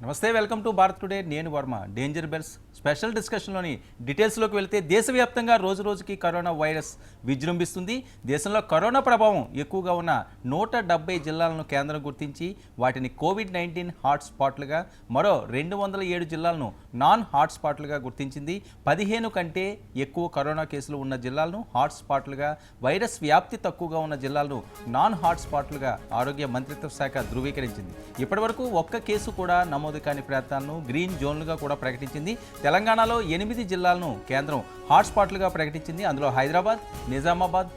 నమస్తే, welcome to Bharat today. నేను Varma. Danger bells special డిస్కషన్లోని డీటెయిల్స్లోకి వెళ్తే దేశవ్యాప్తంగా రోజురోజుకి కరోనా వైరస్ విజృంభిస్తుంది. దేశంలో కరోనా ప్రభావం ఎక్కువగా ఉన్న 170 జిల్లాలను కేంద్రం గుర్తించి వాటిని కోవిడ్-19 హాట్ స్పాట్లుగా, మరో 207 జిల్లాలను నాన్ హాట్ స్పాట్లుగా గుర్తించింది. 15 కంటే ఎక్కువ కరోనా కేసులు ఉన్న జిల్లాలను హాట్ స్పాట్లుగా, వైరస్ వ్యాప్తి తక్కువగా ఉన్న జిల్లాలను నాన్ హాట్ స్పాట్లుగా ఆరోగ్య మంత్రిత్వ శాఖ ధృవీకరించింది. ఇప్పటివరకు ఒక్క కేసు కూడా నమోదు కాని ప్రాంతాలను గ్రీన్ జోన్లుగా కూడా ప్రకటించింది. తెలంగాణలో 8 జిల్లాలను కేంద్రం హాట్స్పాట్లుగా ప్రకటించింది. అందులో హైదరాబాద్, నిజామాబాద్,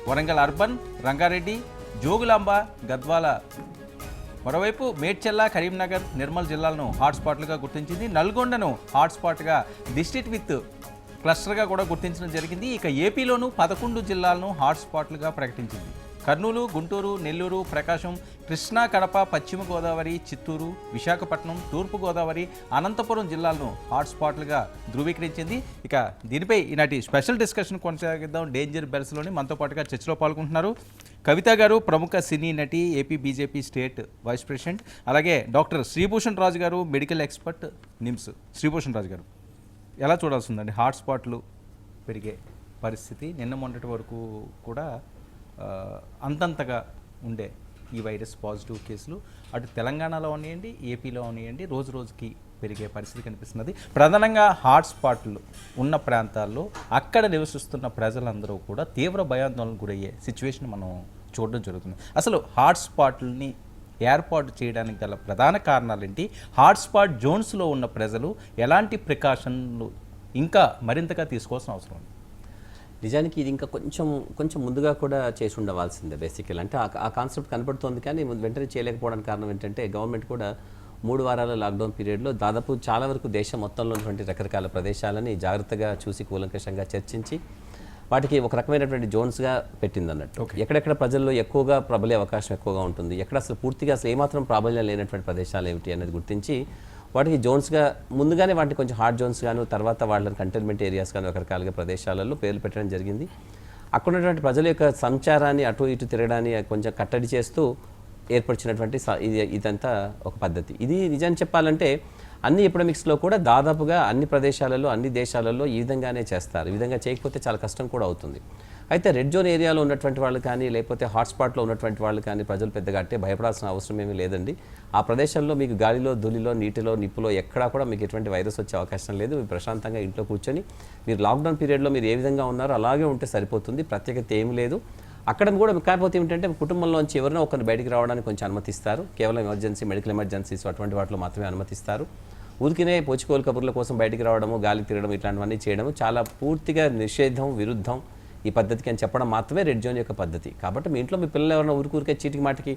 వరంగల్ అర్బన్, రంగారెడ్డి, జోగులాంబ, గద్వాల, మరోవైపు మేడ్చల్ల, కరీంనగర్, నిర్మల్ జిల్లాలను హాట్స్పాట్లుగా గుర్తించింది. నల్గొండను హాట్స్పాట్గా డిస్ట్రిక్ట్ విత్ క్లస్టర్గా కూడా గుర్తించడం జరిగింది. ఇక ఏపీలోనూ 11 జిల్లాలను హాట్స్పాట్లుగా ప్రకటించింది. కర్నూలు, గుంటూరు, నెల్లూరు, ప్రకాశం, కృష్ణా, కడప, పశ్చిమ గోదావరి, చిత్తూరు, విశాఖపట్నం, తూర్పు గోదావరి, అనంతపురం జిల్లాలను హాట్స్పాట్లుగా ధృవీకరించింది. ఇక దీనిపై ఈనాటి స్పెషల్ డిస్కషన్ కొనసాగిద్దాం. డేంజర్ బెల్స్లోని మనతో పాటుగా చర్చలో పాల్గొంటున్నారు కవిత గారు, ప్రముఖ సినీ నటి, AP BJP state vice president. అలాగే doctor Sribhushan Raju garu, medical expert, NIMS. Sribhushan Raju garu, ఎలా చూడాల్సి ఉందండి హాట్స్పాట్లు పెరిగే పరిస్థితి? నిన్న మొన్నటి వరకు కూడా అంతంతగా ఉండే ఈ వైరస్ పాజిటివ్ కేసులు అటు తెలంగాణలో ఉన్నాయండి, ఏపీలో ఉన్నాయండి, రోజు రోజుకి పెరిగే పరిస్థితి కనిపిస్తున్నది. ప్రధానంగా హాట్స్పాట్లు ఉన్న ప్రాంతాల్లో అక్కడ నివసిస్తున్న ప్రజలందరూ కూడా తీవ్ర భయాందోళనకు గురయ్యే సిచ్యువేషన్ మనం చూడడం జరుగుతుంది. అసలు హాట్స్పాట్లని ఏర్పాటు చేయడానికి గల ప్రధాన కారణాలు ఏంటి? హాట్స్పాట్ జోన్స్లో ఉన్న ప్రజలు ఎలాంటి ప్రికాషన్లు ఇంకా మరింతగా తీసుకోవాల్సిన అవసరం ఉంది? నిజానికి ఇది ఇంకా కొంచెం ముందుగా కూడా చేసి ఉండవలసిందే. బేసికల్ అంటే ఆ కాన్సెప్ట్ కనపడుతోంది, కానీ వెంటనే చేయలేకపోవడానికి కారణం ఏంటంటే గవర్నమెంట్ కూడా 3 వారాల లాక్డౌన్ పీరియడ్లో దాదాపు చాలా వరకు దేశం మొత్తంలో ఉన్నటువంటి రకరకాల ప్రదేశాలని జాగ్రత్తగా చూసి కూలంకషంగా చర్చించి వాటికి ఒక రకమైనటువంటి జోన్స్గా పెట్టింది అన్నట్టు. ఎక్కడెక్కడ ప్రజల్లో ఎక్కువగా ప్రబలే అవకాశం ఎక్కువగా ఉంటుంది, ఎక్కడ అసలు పూర్తిగా అసలు ఏమాత్రం ప్రాబల్యం లేనటువంటి ప్రదేశాలు ఏమిటి అనేది గుర్తించి వాటికి జోన్స్గా ముందుగానే వాటిని కొంచెం హాట్ జోన్స్ గాను, తర్వాత వాళ్ళని కంటైన్మెంట్ ఏరియాస్ కానీ రకరకాలుగా ప్రదేశాలలో పేర్లు పెట్టడం జరిగింది. అక్కడ ఉన్నటువంటి ప్రజల యొక్క సంచారాన్ని అటు ఇటు తిరగడాన్ని కొంచెం కట్టడి చేస్తూ ఏర్పరిచినటువంటి ఇదంతా ఒక పద్ధతి. ఇది నిజాన్ని చెప్పాలంటే అన్ని ఎపిడమిక్స్లో కూడా దాదాపుగా అన్ని ప్రదేశాలలో, అన్ని దేశాలలో ఈ విధంగానే చేస్తారు. ఈ విధంగా చేయకపోతే చాలా కష్టం కూడా అవుతుంది. అయితే రెడ్ జోన్ ఏరియాలో ఉన్నటువంటి వాళ్ళు కానీ, లేకపోతే హాట్స్పాట్లో ఉన్నటువంటి వాళ్ళు కానీ ప్రజలు పెద్దగా అంటే భయపడాల్సిన అవసరం ఏమీ లేదండి. ఆ ప్రదేశంలో మీకు గాలిలో, ధూళిలో, నీటిలో, నిప్పులో ఎక్కడా కూడా మీకు ఎటువంటి వైరస్ వచ్చే అవకాశం లేదు. మీరు ప్రశాంతంగా ఇంట్లో కూర్చొని మీరు లాక్డౌన్ పీరియడ్లో మీరు ఏ విధంగా ఉన్నారో అలాగే ఉంటే సరిపోతుంది. ప్రత్యేకత ఏమీ లేదు. అక్కడ కూడా కాకపోతే ఏమిటంటే కుటుంబంలోంచి ఎవరినో ఒకరిని బయటికి రావడానికి కొంచెం అనుమతిస్తారు. కేవలం ఎమర్జెన్సీ, మెడికల్ ఎమర్జెన్సీస్ అటువంటి వాటిలో మాత్రమే అనుమతిస్తారు. ఊరికినే పోచుకోలు కబుర్ల కోసం బయటికి రావడము, గాలి తిరగడం ఇట్లాంటివన్నీ చేయడము చాలా పూర్తిగా నిషేధం, విరుద్ధం ఈ పద్ధతికి అని చెప్పడం మాత్రమే రెడ్ జోన్ యొక్క పద్ధతి. కాబట్టి మీ ఇంట్లో మీ పిల్లలు ఎవరైనా ఊరికే చీటికి మాటికి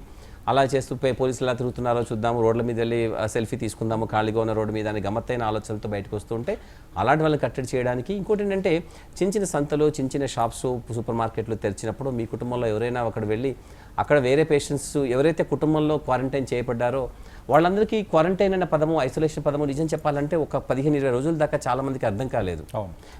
అలా చేస్తూ పోలీసులు ఎలా తిరుగుతున్నారో చూద్దాము, రోడ్ల మీద వెళ్ళి సెల్ఫీ తీసుకుందాము ఖాళీగా ఉన్న రోడ్డు మీద అని గమ్మత్తైన ఆలోచనలతో బయటకు వస్తుంటే అలాంటి వాళ్ళని కట్టడి చేయడానికి ఇంకోటి ఏంటంటే చిన్న సంతలు, చిన్న షాప్స్, సూపర్ మార్కెట్లు తెరిచినప్పుడు మీ కుటుంబంలో ఎవరైనా అక్కడ వెళ్ళి అక్కడ వేరే పేషెంట్స్ ఎవరైతే కుటుంబంలో క్వారంటైన్ చేయబడ్డారో వాళ్ళందరికీ క్వారంటైన్ అనే పదము, ఐసోలేషన్ పదము నిజం చెప్పాలంటే ఒక 15-20 రోజుల దాకా చాలామందికి అర్థం కాలేదు.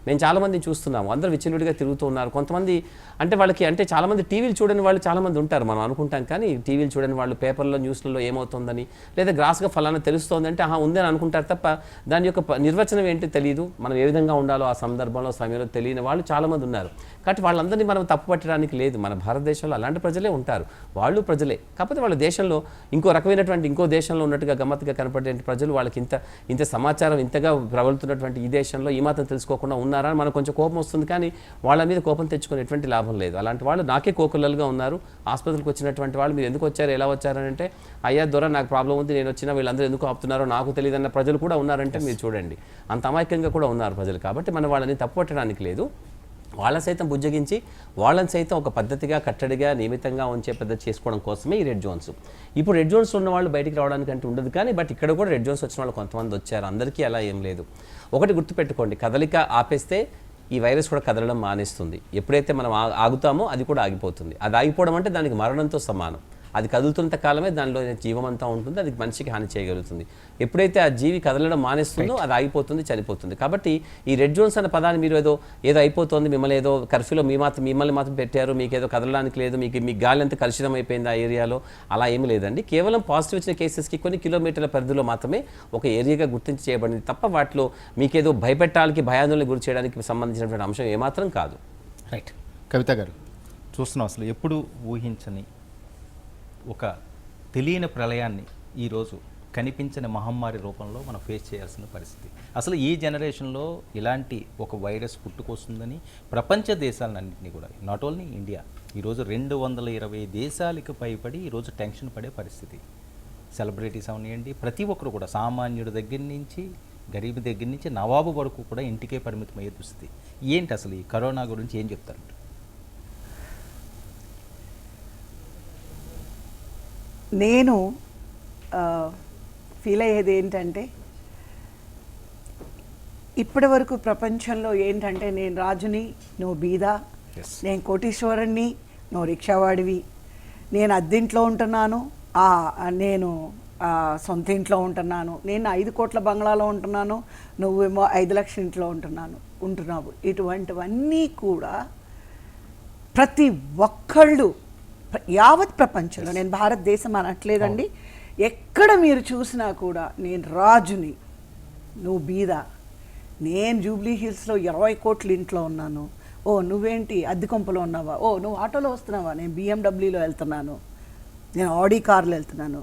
మేము చాలామందిని చూస్తున్నాము, అందరూ విచ్చలవిడిగా తిరుగుతూ ఉన్నారు. కొంతమంది అంటే వాళ్ళకి అంటే చాలామంది టీవీలు చూడని వాళ్ళు చాలామంది ఉంటారు, మనం అనుకుంటాం. కానీ టీవీలు చూడని వాళ్ళు పేపర్లో, న్యూస్లలో ఏమవుతుందని లేదా గ్రాస్గా ఫలానా తెలుస్తోంది అంటే ఉందని అనుకుంటారు తప్ప దాని యొక్క నిర్వచనం ఏంటి తెలియదు. మనం ఏ విధంగా ఉండాలో ఆ సందర్భంలో, సమయంలో తెలియని వాళ్ళు చాలామంది ఉన్నారు. కాబట్టి వాళ్ళందరినీ మనం తప్పు పట్టడానికి లేదు. మన భారతదేశంలో అలాంటి ప్రజలే ఉంటారు, వాళ్ళు ప్రజలే. కాకపోతే వాళ్ళ దేశంలో ఇంకో రకమైనటువంటి ఇంకో దేశంలో ఉన్నట్టుగా గమ్మత్తుగా కనపడే ప్రజలు వాళ్ళకి ఇంత సమాచారం ఇంతగా ప్రబలుతున్నటువంటి ఈ దేశంలో ఈ మాత్రం తెలుసుకోకుండా ఉన్నారా అని మనకు కొంచెం కోపం వస్తుంది. కానీ వాళ్ళ మీద కోపం తెచ్చుకునే ఎటువంటి లాభం లేదు. అలాంటి వాళ్ళు నాకే కోకులలుగా ఉన్నారు. ఆసుపత్రికి వచ్చినటువంటి వాళ్ళు మీరు ఎందుకు వచ్చారు, ఎలా వచ్చారని అంటే అయ్యా దొర నాకు ప్రాబ్లం ఉంది, నేను వచ్చినా వీళ్ళందరూ ఎందుకు ఆపుతున్నారో నాకు తెలియదు అన్న ప్రజలు కూడా ఉన్నారంటే మీరు చూడండి, అంత అమాయకంగా కూడా ఉన్నారు ప్రజలు. కాబట్టి మనం వాళ్ళని తప్పు పట్టడానికి లేదు. వాళ్ళని సైతం బుజ్జగించి వాళ్ళని సైతం ఒక పద్ధతిగా, కట్టడిగా, నియమితంగా ఉంచే పద్ధతి చేసుకోవడం కోసమే ఈ రెడ్ జోన్స్. ఇప్పుడు రెడ్ జోన్స్ ఉన్న వాళ్ళు బయటికి రావడానికి అంటే ఉండదు. కానీ బట్ ఇక్కడ కూడా రెడ్ జోన్స్ వచ్చిన వాళ్ళు కొంతమంది వచ్చారు, అందరికీ అలా ఏం లేదు. ఒకటి గుర్తుపెట్టుకోండి, కదలిక ఆపేస్తే ఈ వైరస్ కూడా కదలడం మానేస్తుంది. ఎప్పుడైతే మనం ఆగుతామో అది కూడా ఆగిపోతుంది. అది ఆగిపోవడం అంటే దానికి మరణంతో సమానం. అది కదులుతున్నంత కాలమే దానిలో జీవం అంతా ఉంటుంది, అది మనిషికి హాని చేయగలుగుతుంది. ఎప్పుడైతే ఆ జీవి కదలడం మానేస్తుందో అది ఆగిపోతుంది, చనిపోతుంది. కాబట్టి ఈ రెడ్ జోన్స్ అనే పదాన్ని మీరు ఏదో అయిపోతుంది, మిమ్మల్ని ఏదో కర్ఫ్యూలో మిమ్మల్ని మాత్రం పెట్టారు, మీకు ఏదో కదలడానికి లేదు, మీకు గాలి అంతా కలుషితం అయిపోయింది ఆ ఏరియాలో, అలా ఏమీ లేదండి. కేవలం పాజిటివ్ వచ్చిన కేసెస్కి కొన్ని కిలోమీటర్ల పరిధిలో మాత్రమే ఒక ఏరియాగా గుర్తించి చేయబడింది తప్ప వాటిలో మీకేదో భయపెట్టాలకి, భయాందోళన గురి చేయడానికి సంబంధించినటువంటి అంశం ఏమాత్రం కాదు. రైట్. కవిత గారు, చూస్తున్నాం అసలు ఎప్పుడు ఊహించని ఒక తెలియని ప్రళయాన్ని ఈరోజు కనిపించని మహమ్మారి రూపంలో మనం ఫేస్ చేయాల్సిన పరిస్థితి. అసలు ఈ జనరేషన్లో ఇలాంటి ఒక వైరస్ పుట్టుకొస్తుందని ప్రపంచ దేశాలన్నింటినీ కూడా, నాట్ ఓన్లీ ఇండియా, ఈరోజు 220 దేశాలకు పైపడి ఈరోజు టెన్షన్ పడే పరిస్థితి. సెలబ్రిటీస్ అవనివ్వండి, ప్రతి ఒక్కరు కూడా, సామాన్యుడి దగ్గర నుంచి గరీబ్ దగ్గర నుంచి నవాబు వరకు కూడా ఇంటికే పరిమితమయ్యే దుస్థితి. ఏంటి అసలు ఈ కరోనా గురించి ఏం చెప్తారు? నేను ఫీల్ అయ్యేది ఏంటంటే, ఇప్పటి వరకు ప్రపంచంలో ఏంటంటే, నేను రాజుని, నువ్వు బీద, నేను కోటీశ్వరుణ్ణి, నువ్వు రిక్షావాడివి, నేను అద్దెంట్లో ఉంటున్నాను, నేను సొంత ఇంట్లో ఉంటున్నాను, నేను 5 కోట్ల బంగ్లాలో ఉంటున్నాను, నువ్వేమో 5 లక్షల ఇంట్లో ఉంటున్నావు. ఇటువంటివన్నీ కూడా ప్రతి ఒక్కళ్ళు యావత్ ప్రపంచంలో, నేను భారతదేశం అనట్లేదండి, ఎక్కడ మీరు చూసినా కూడా నేను రాజుని, నువ్వు బీద, నేను జూబ్లీ హిల్స్లో 20 కోట్ల ఇంట్లో ఉన్నాను, ఓ నువ్వేంటి అద్దె కొంపలో ఉన్నావా, ఓ నువ్వు ఆటోలో వస్తున్నావా, నేను BMW వెళ్తున్నాను, నేను ఆడి కార్లో వెళ్తున్నాను.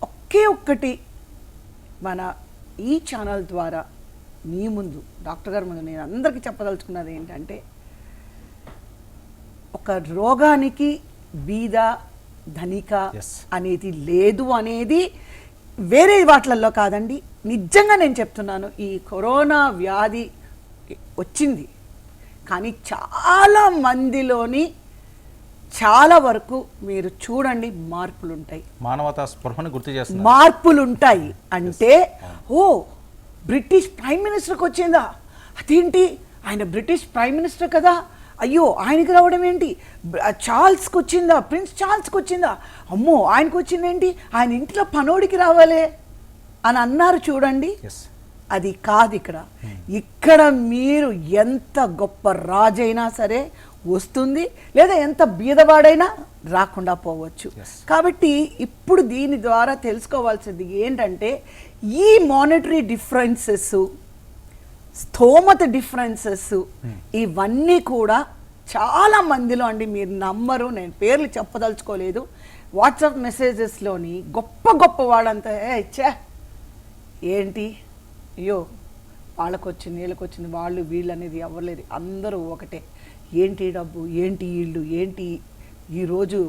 ఒకే ఒక్కటి మన ఈ ఛానల్ ద్వారా మీ ముందు, డాక్టర్ గారి ముందు నేను అందరికీ చెప్పదలుచుకున్నది ఏంటంటే, ఒక రోగానికి బీద ధనిక అనేది లేదు అనేది వేరే వాటిల్లో కాదండి, నిజంగా నేను చెప్తున్నాను. ఈ కరోనా వ్యాధి వచ్చింది, కానీ చాలా మందిలోని చాలా వరకు మీరు చూడండి మార్పులు ఉంటాయి, మానవతా స్పృహను గుర్తు చేస్తున్నారు, మార్పులు ఉంటాయి. అంటే ఓ బ్రిటిష్ ప్రైమ్ మినిస్టర్కి వచ్చిందా, అదేంటి ఆయన బ్రిటిష్ ప్రైమ్ మినిస్టర్ కదా, అయ్యో ఆయనకి రావడం ఏంటి, చార్ల్స్కి వచ్చిందా, ప్రిన్స్ చార్ల్స్కి వచ్చిందా, అమ్మో ఆయనకు వచ్చిందేంటి, ఆయన ఇంట్లో పనోడికి రావాలే అని అన్నారు చూడండి. అది కాదు ఇక్కడ. ఇక్కడ మీరు ఎంత గొప్ప రాజైనా సరే వస్తుంది, లేదా ఎంత బీదవాడైనా రాకుండా పోవచ్చు. కాబట్టి ఇప్పుడు దీని ద్వారా తెలుసుకోవాల్సింది ఏంటంటే, ఈ మానిటరీ డిఫరెన్సెస్, స్థోమత డిఫరెన్సెస్, ఇవన్నీ కూడా చాలా మందిలో అండి, మీరు నమ్మరు, నేను పేర్లు చెప్పదలుచుకోలేదు, వాట్సాప్ మెసేజెస్లోని గొప్ప గొప్ప వాళ్ళంతా ఇచ్చా ఏంటి, అయ్యో వాళ్ళకు వచ్చింది వీళ్ళకి వచ్చింది, వాళ్ళు వీళ్ళు అనేది ఎవరు, అందరూ ఒకటే, ఏంటి డబ్బు, ఏంటి ఇళ్ళు, ఏంటి ఈరోజు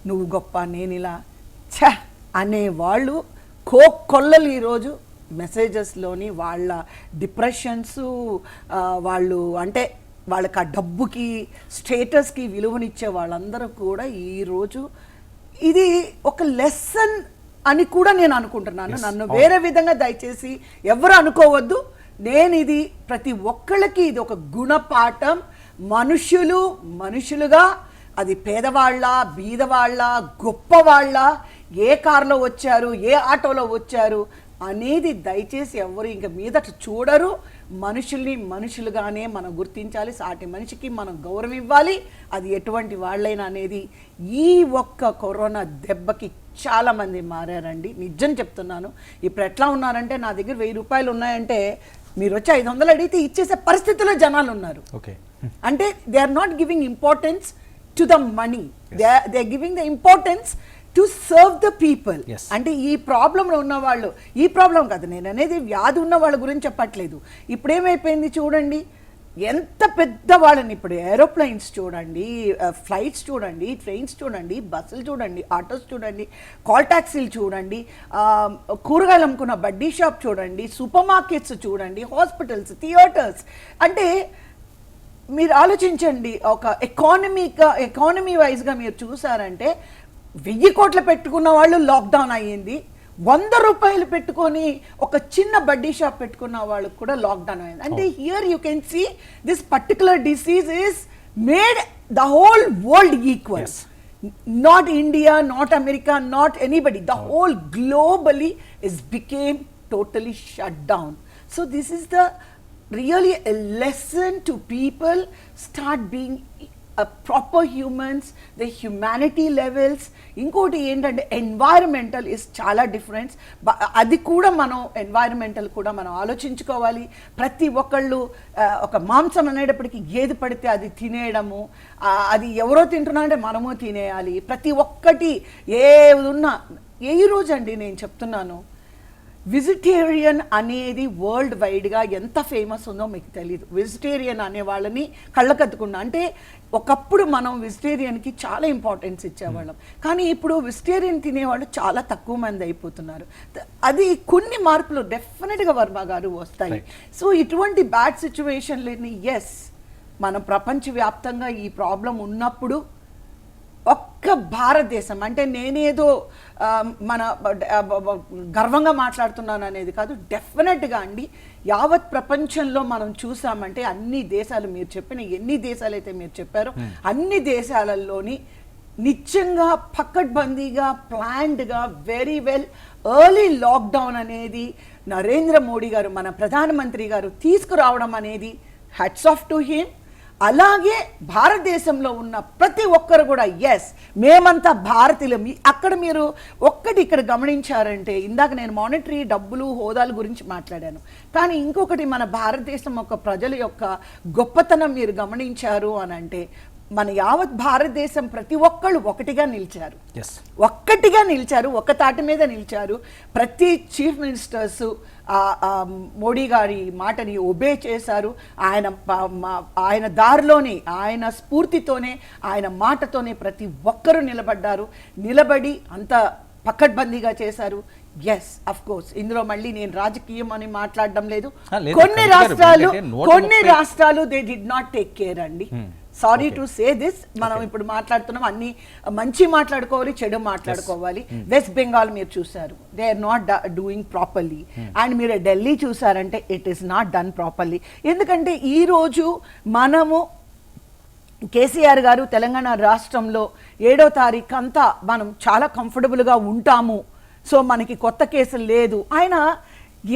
నువ్వు గొప్ప నేను ఇలా ఛ అనేవాళ్ళు కోకొల్లలు ఈరోజు మెసేజెస్లోని వాళ్ళ డిప్రెషన్స్, వాళ్ళు అంటే వాళ్ళకి ఆ డబ్బుకి స్టేటస్కి విలువనిచ్చే వాళ్ళందరూ కూడా ఈరోజు ఇది ఒక లెసన్ అని కూడా నేను అనుకుంటున్నాను. నన్ను వేరే విధంగా దయచేసి ఎవరు అనుకోవద్దు. నేను ఇది ప్రతి ఒక్కళ్ళకి ఇది ఒక గుణపాఠం. మనుషులుగా, అది పేదవాళ్ళ, బీదవాళ్ళ, గొప్పవాళ్ళ, ఏ కారులో వచ్చారు, ఏ ఆటోలో వచ్చారు అనేది దయచేసి ఎవరు ఇంక మీదట చూడరు. మనుషుల్ని మనుషులుగానే మనం గుర్తించాలి, సాటి మనిషికి మనం గౌరవం ఇవ్వాలి, అది ఎటువంటి వాళ్ళైనా అనేది. ఈ ఒక్క కరోనా దెబ్బకి చాలామంది మారారండి, నిజం చెప్తున్నాను. ఇప్పుడు ఎట్లా ఉన్నారంటే, నా దగ్గర 1000 రూపాయలు ఉన్నాయంటే మీరు వచ్చి 500 అడిగితే ఇచ్చేసే పరిస్థితిలో జనాలు ఉన్నారు. అంటే they are not giving importance to the money, they are giving the importance to serve the people. అంటే ఈ ప్రాబ్లంలో ఉన్న వాళ్ళు, ఈ ప్రాబ్లం కాదు నేను అనేది, వ్యాధి ఉన్న వాళ్ళ గురించి చెప్పట్లేదు. ఇప్పుడు ఏమైపోయింది చూడండి, ఎంత పెద్ద వాళ్ళని, ఇప్పుడు ఏరోప్లైన్స్ చూడండి, ఫ్లైట్స్ చూడండి, ట్రైన్స్ చూడండి, బస్సులు చూడండి, ఆటోస్ చూడండి, కాల్ ట్యాక్సీలు చూడండి, కూరగాయలు అమ్ముకున్న బడ్డీ షాప్ చూడండి, సూపర్ మార్కెట్స్ చూడండి, హాస్పిటల్స్, థియేటర్స్. అంటే మీరు ఆలోచించండి, ఒక ఎకానమీ వైజ్గా మీరు చూసారంటే 1000 కోట్లు పెట్టుకున్న వాళ్ళు లాక్డౌన్ అయ్యింది, 100 రూపాయలు పెట్టుకొని ఒక చిన్న బడ్డీ షాప్ పెట్టుకున్న వాళ్ళకు కూడా లాక్డౌన్ అయింది. అంటే here you can see this particular disease is made the whole world equal. not India, not America, not anybody, the whole globally is became totally shut down. So this is the really a lesson to people start being proper humans, the humanity levels. ఇంకోటి ఏంటంటే environmental is చాలా difference. అది కూడా మనం environmental కూడా మనం ఆలోచించుకోవాలి. ప్రతి ఒక్కళ్ళు ఒక మాంసం అనేటప్పటికీ ఏది పడితే అది తినేయడము, అది ఎవరో తింటున్నారంటే మనము తినేయాలి. ప్రతి ఒక్కటి ఏది ఉన్నా ఏ రోజు అండి నేను చెప్తున్నాను, వెజిటేరియన్ అనేది వరల్డ్ వైడ్గా ఎంత ఫేమస్ ఉందో మీకు తెలీదు. వెజిటేరియన్ అనే వాళ్ళని కళ్ళకద్దుకున్నా అంటే ఒకప్పుడు మనం వెజిటేరియన్కి చాలా ఇంపార్టెన్స్ ఇచ్చేవాళ్ళం, కానీ ఇప్పుడు వెజిటేరియన్ తినేవాళ్ళు చాలా తక్కువ మంది అయిపోతున్నారు. అది కొన్ని మార్పులు డెఫినెట్గా వర్మ గారు వస్తాయి. సో ఇటువంటి బ్యాడ్ సిచ్యువేషన్లని ఎస్ మనం ప్రపంచవ్యాప్తంగా ఈ ప్రాబ్లం ఉన్నప్పుడు ఒక్క భారతదేశం అంటే నేనేదో మన గర్వంగా మాట్లాడుతున్నాను అనేది కాదు, డెఫినెట్గా అండి యావత్ ప్రపంచంలో మనం చూసామంటే అన్ని దేశాలు, మీరు చెప్పిన ఎన్ని దేశాలు అయితే మీరు చెప్పారో అన్ని దేశాలలోని నిజంగా పకడ్బందీగా ప్లాన్డ్గా వెరీ వెల్ ఎర్లీ లాక్డౌన్ అనేది నరేంద్ర మోడీ గారు మన ప్రధానమంత్రి గారు తీసుకురావడం అనేది హ్యాట్స్ ఆఫ్ టు హిమ్. అలాగే భారతదేశంలో ఉన్న ప్రతి ఒక్కరు కూడా ఎస్ మేమంతా భారతీయులు. అక్కడ మీరు ఒక్కటి ఇక్కడ గమనించారంటే, ఇందాక నేను మానిటరీ డబ్బులు హోదాల గురించి మాట్లాడాను, కానీ ఇంకొకటి మన భారతదేశం యొక్క ప్రజల యొక్క గొప్పతనం మీరు గమనించారు అని అంటే, మన యావత్ భారతదేశం ప్రతి ఒక్కళ్ళు ఒకటిగా నిలిచారు, ఒక్కటిగా నిలిచారు, ఒక్క తాటి మీద నిలిచారు. ప్రతి చీఫ్ మినిస్టర్స్ మోడీ గారి మాటని ఒబే చేశారు. ఆయన దారిలోనే, ఆయన స్ఫూర్తితోనే, ఆయన మాటతోనే ప్రతి ఒక్కరూ నిలబడి అంత పకడ్బందీగా చేశారు. ఎస్ అఫ్ కోర్స్ ఇందులో మళ్ళీ నేను రాజకీయం అని మాట్లాడడం లేదు. కొన్ని రాష్ట్రాలు they did not take care అండి. Sorry to say this. మనం ఇప్పుడు మాట్లాడుతున్నాం, అన్ని మంచి మాట్లాడుకోవాలి, చెడు మాట్లాడుకోవాలి. వెస్ట్ బెంగాల్ మీరు చూసారు, they are not doing properly. And మీరు ఢిల్లీ చూసారంటే it is not done properly. ఎందుకంటే ఈరోజు మనము కేసీఆర్ గారు తెలంగాణ రాష్ట్రంలో 7వ తారీఖు అంతా మనం చాలా కంఫర్టబుల్గా ఉంటాము, సో మనకి కొత్త కేసులు లేదు. ఆయన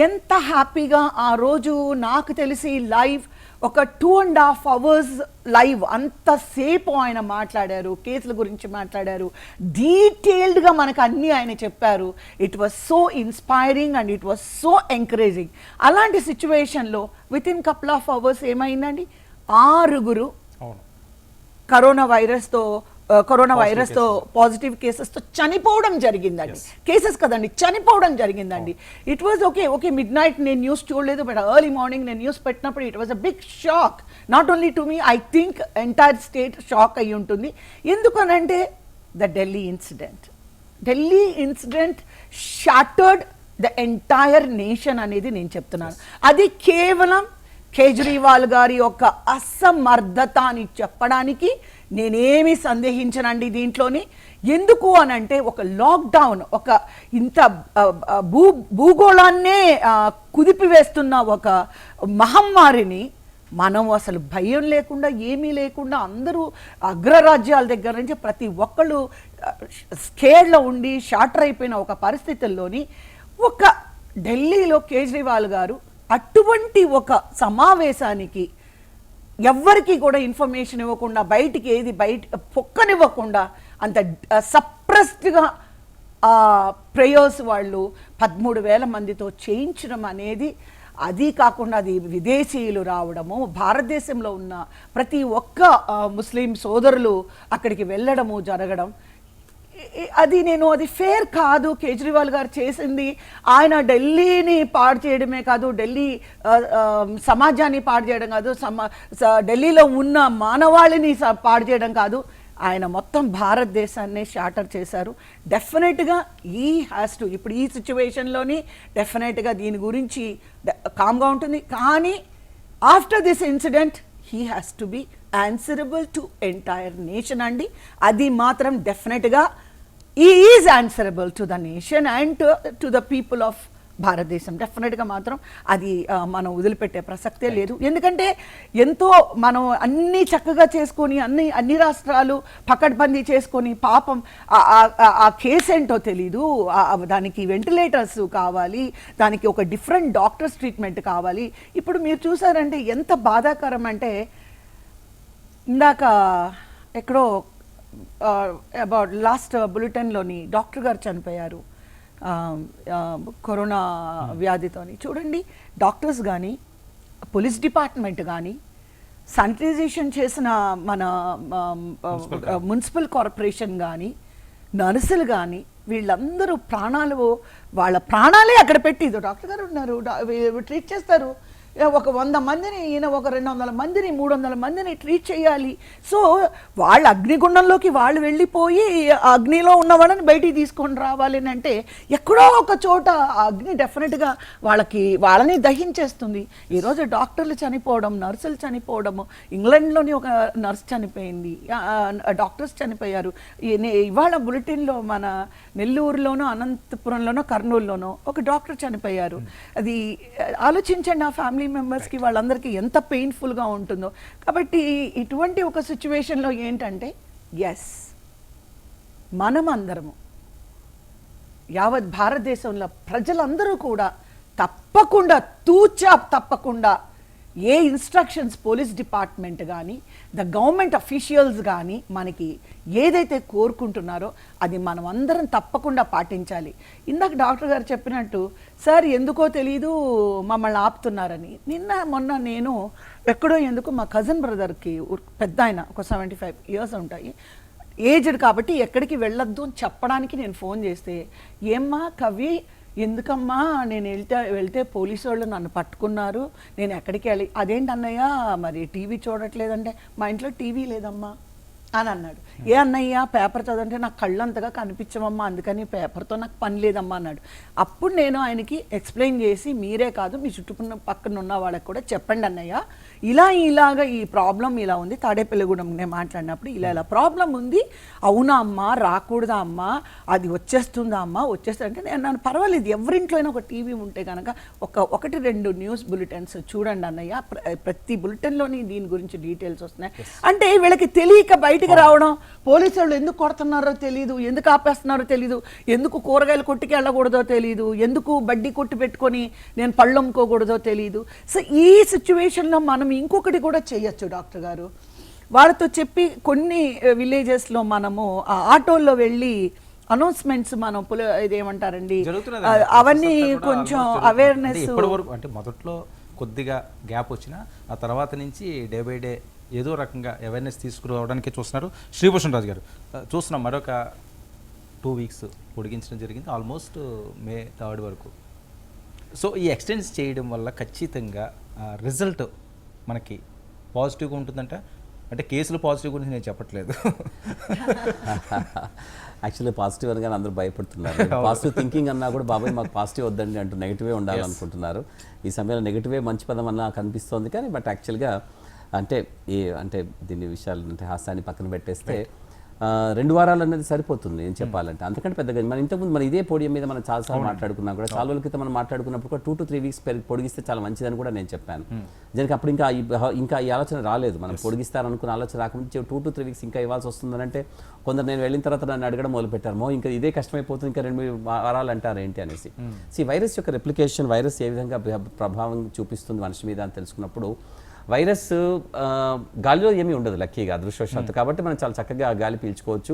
ఎంత హ్యాపీగా ఆ రోజు నాకు తెలిసి లైవ్ ఒక 2.5 hours లైవ్ అంతసేపు ఆయన మాట్లాడారు, కేసుల గురించి మాట్లాడారు, డీటెయిల్డ్గా మనకు అన్నీ ఆయన చెప్పారు. It was so inspiring and it was so encouraging. అలాంటి సిచ్యువేషన్లో with in couple of hours ఏమైందండి, 6 కరోనా వైరస్తో పాజిటివ్ కేసెస్తో చనిపోవడం జరిగిందండి. కేసెస్ కదండి, చనిపోవడం జరిగిందండి. It was okay midnight నేను న్యూస్ చూడలేదు, బట్ ఎర్లీ మార్నింగ్ నేను న్యూస్ పెట్టినప్పుడు it was a big shock, not only to me, I think entire state shock అయ్యి ఉంటుంది. ఎందుకనంటే the Delhi incident shattered the entire nation అనేది నేను చెప్తున్నాను. అది కేవలం కేజ్రీవాల్ గారి యొక్క అసమర్థత అని చెప్పడానికి నేనేమీ సందేహించనండి దీంట్లోని. ఎందుకు అనంటే ఒక లాక్డౌన్, ఒక ఇంత భూగోళాన్నే కుదిపివేస్తున్న ఒక మహమ్మారిని మనం అసలు భయం లేకుండా, ఏమీ లేకుండా, అందరూ అగ్రరాజ్యాల దగ్గర నుంచి ప్రతి ఒక్కళ్ళు స్కేర్లో ఉండి షార్టర్ అయిపోయిన ఒక పరిస్థితుల్లోని ఒక ఢిల్లీలో కేజ్రీవాల్ గారు అటువంటి ఒక సమావేశానికి ఎవ్వరికి కూడా ఇన్ఫర్మేషన్ ఇవ్వకుండా, బయటికి ఏది పొక్కనివ్వకుండా అంత సప్రెస్డ్గా ప్రేయర్స్ వాళ్ళు 13,000 మందితో చేయించడం అనేది, అది కాకుండా అది విదేశీయులు రావడము, భారతదేశంలో ఉన్న ప్రతి ఒక్క ముస్లిం సోదరులు అక్కడికి వెళ్ళడము జరగడం, అది ఫేర్ కాదు. కేజ్రీవాల్ గారు చేసింది ఆయన ఢిల్లీని పాడు చేయడమే కాదు, ఢిల్లీ సమాజాన్ని పాడు చేయడం కాదు, ఢిల్లీలో ఉన్న మానవాళిని పాడు చేయడం కాదు, ఆయన మొత్తం భారతదేశాన్ని షాటర్ చేశారు. డెఫినెట్గా ఈ హ్యాస్ టు, ఇప్పుడు ఈ సిచ్యువేషన్లోని డెఫినెట్గా దీని గురించి కామ్గా ఉంటుంది. కానీ after this incident he has to be answerable to entire nation అండి. అది మాత్రం డెఫినెట్గా he is answerable to the nation and to the people of భారతదేశం. డెఫినెట్గా మాత్రం అది మనం వదిలిపెట్టే ప్రసక్తే లేదు. ఎందుకంటే ఎంతో మనం అన్నీ చక్కగా చేసుకొని అన్ని రాష్ట్రాలు పకడ్బందీ చేసుకొని పాపం ఆ కేసు ఏంటో తెలీదు, దానికి వెంటిలేటర్స్ కావాలి, దానికి ఒక డిఫరెంట్ డాక్టర్స్ ట్రీట్మెంట్ కావాలి. ఇప్పుడు మీరు చూసారంటే ఎంత బాధాకరం అంటే ఇందాక ఎక్కడో అబౌట్ లాస్ట్ బులెటిన్లోని డాక్టర్ గారు చనిపోయారు కరోనా వ్యాధితోని. చూడండి, డాక్టర్స్ కానీ పోలీస్ డిపార్ట్మెంట్ కానీ శానిటైజేషన్ చేసిన మన మున్సిపల్ కార్పొరేషన్ కానీ నర్సులు కానీ వీళ్ళందరూ వాళ్ళ ప్రాణాలే అక్కడ పెట్టి డాక్టర్ గారు ఉన్నారు, ట్రీట్ చేస్తారు. ఒక 100 మందిని, ఈయన ఒక 200 మందిని 300 మందిని ట్రీట్ చేయాలి. సో వాళ్ళ అగ్నిగుండంలోకి వాళ్ళు వెళ్ళిపోయి అగ్నిలో ఉన్న వాళ్ళని బయటికి తీసుకొని రావాలి అని అంటే ఎక్కడో ఒక చోట ఆ అగ్ని డెఫినెట్గా వాళ్ళని దహించేస్తుంది. ఈరోజు డాక్టర్లు చనిపోవడం, నర్సులు చనిపోవడము, ఇంగ్లాండ్లోని ఒక నర్స్ చనిపోయింది, డాక్టర్స్ చనిపోయారు. ఇవాళ బులెటిన్లో మన నెల్లూరులోనో అనంతపురంలోనో కర్నూలులోనో ఒక డాక్టర్ చనిపోయారు. అది ఆలోచించండి, ఆ ఫ్యామిలీ మెంబర్స్కి వాళ్ళందరికీ ఎంత పెయిన్ఫుల్గా ఉంటుందో. కాబట్టి ఇటువంటి ఒక సిచ్యువేషన్లో ఏంటంటే మనమందరము యావత్ భారతదేశంలో ప్రజలందరూ కూడా తప్పకుండా ఏ ఇన్స్ట్రక్షన్స్ పోలీస్ డిపార్ట్మెంట్ కానీ ద గవర్నమెంట్ అఫీషియల్స్ కానీ మనకి ఏదైతే కోరుకుంటున్నారో అది మనం అందరం తప్పకుండా పాటించాలి. ఇందాక డాక్టర్ గారు చెప్పినట్టు సార్ ఎందుకో తెలీదు మమ్మల్ని ఆపుతున్నారని. మొన్న నేను ఎక్కడో ఎందుకు మా కజిన్ బ్రదర్కి పెద్ద ఆయన ఒక 75 years ఉంటాయి, ఏజ్డ్ కాబట్టి ఎక్కడికి వెళ్ళొద్దు అని చెప్పడానికి నేను ఫోన్ చేస్తే, ఏమ్మా కవి ఎందుకమ్మా నేను వెళ్తే పోలీసు వాళ్ళు నన్ను పట్టుకున్నారు, నేను ఎక్కడికి వెళ్ళి, అదేంటి అన్నయ్య మరి టీవీ చూడట్లేదంటే, మా ఇంట్లో టీవీ లేదమ్మా అని అన్నాడు. ఏ అన్నయ్య పేపర్ చదవంటే నాకు కళ్ళంతగా కనిపించమమ్మా, అందుకని పేపర్తో నాకు పని లేదమ్మా అన్నాడు. అప్పుడు నేను ఆయనకి ఎక్స్ప్లెయిన్ చేసి, మీరే కాదు మీ పక్కన ఉన్న వాళ్ళకి కూడా చెప్పండి అన్నయ్య, ఇలాగా ఈ ప్రాబ్లం ఇలా ఉంది. తాడేపల్లిగూడెం నేను మాట్లాడినప్పుడు ఇలా ప్రాబ్లం ఉంది, అవునా అమ్మా, రాకూడదా అమ్మా, అది వచ్చేస్తుందా అమ్మా, వచ్చేస్తుందంటే నేను నన్ను పర్వాలేదు, ఎవరింట్లో అయినా ఒక టీవీ ఉంటే కనుక 1-2 న్యూస్ బులెటిన్స్ చూడండి అన్నయ్య, ప్రతి బులెటిన్లోని దీని గురించి డీటెయిల్స్ వస్తున్నాయి. అంటే వీళ్ళకి తెలియక బయటికి రావడం, పోలీసు వాళ్ళు ఎందుకు కొడుతున్నారో తెలియదు, ఎందుకు ఆపేస్తున్నారో తెలియదు, ఎందుకు కూరగాయలు కొట్టుకి వెళ్ళకూడదో తెలియదు, ఎందుకు బడ్డీ కొట్టు పెట్టుకొని నేను పళ్ళు అమ్ముకోకూడదో తెలియదు. సో ఈ సిచ్యువేషన్లో మనం ఇంకొకటి కూడా చేయొచ్చు డాక్టర్ గారు, వాళ్ళతో చెప్పి కొన్ని విలేజెస్లో మనము ఆ ఆటోల్లో వెళ్ళి అనౌన్స్మెంట్స్ మనం ఇదేమంటారండి అవన్నీ కొంచెం అవేర్నెస్. అంటే మొదట్లో కొద్దిగా గ్యాప్ వచ్చినా ఆ తర్వాత నుంచి డే బై డే ఏదో రకంగా అవేర్నెస్ తీసుకురావడానికి చూస్తున్నారు. శ్రీభూషణ్ రాజు గారు, చూస్తున్నాం మరొక 2 weeks పొడిగించడం జరిగింది, ఆల్మోస్ట్ May 3rd వరకు. సో ఈ ఎక్స్టెండ్స్ చేయడం వల్ల ఖచ్చితంగా రిజల్ట్ మనకి పాజిటివ్గా ఉంటుందంట. అంటే కేసులు పాజిటివ్ గురించి నేను చెప్పట్లేదు, యాక్చువల్లీ పాజిటివ్ అనగానే అందరూ భయపడుతున్నారు. పాజిటివ్ థింకింగ్ అన్నా కూడా బాబాయ్ మాకు పాజిటివ్ వద్దండి అంటూ నెగిటివే ఉండాలనుకుంటున్నారు. ఈ సమయంలో నెగిటివే మంచి పదం అన్న కనిపిస్తోంది, కానీ బట్ యాక్చువల్గా అంటే దీని విషయాలు అంటే హాస్యాన్ని పక్కన పెట్టేస్తే 2 వారాలు అనేది సరిపోతుంది నేను చెప్పాలంటే. అంతకంటే పెద్దగా మన ఇంతకుముందు మన ఇదే పోడియం మీద మనం చాలాసార్లు మాట్లాడుకున్నాం కూడా, చాలా రోజుల క్రితం మనం మాట్లాడుకున్నప్పుడు కూడా 2 to 3 weeks పొడిగిస్తే చాలా మంచిదని కూడా నేను చెప్పాను. దానికి అప్పుడు ఇంకా ఈ ఆలోచన రాలేదు, మనం పొడిగిస్తారనుకున్న ఆలోచన రాకముందు 2 to 3 weeks ఇంకా ఇవ్వాల్సి వస్తుందని అంటే కొందరు నేను వెళ్ళిన తర్వాత నన్ను అడగడం మొదలుపెట్టారు, ఇంకా ఇదే కష్టమైపోతుంది, ఇంకా 2 వారాలు అంటారు ఏంటి అనేసి. వైరస్ యొక్క రెప్లికేషన్, వైరస్ ఏ విధంగా ప్రభావం చూపిస్తుంది మనిషి మీద అని తెలుసుకున్నప్పుడు, వైరస్ గాలిలో ఏమీ ఉండదు లక్కీగా, అదృష్టవశాత్తు. కాబట్టి మనం చాలా చక్కగా గాలి పీల్చుకోవచ్చు.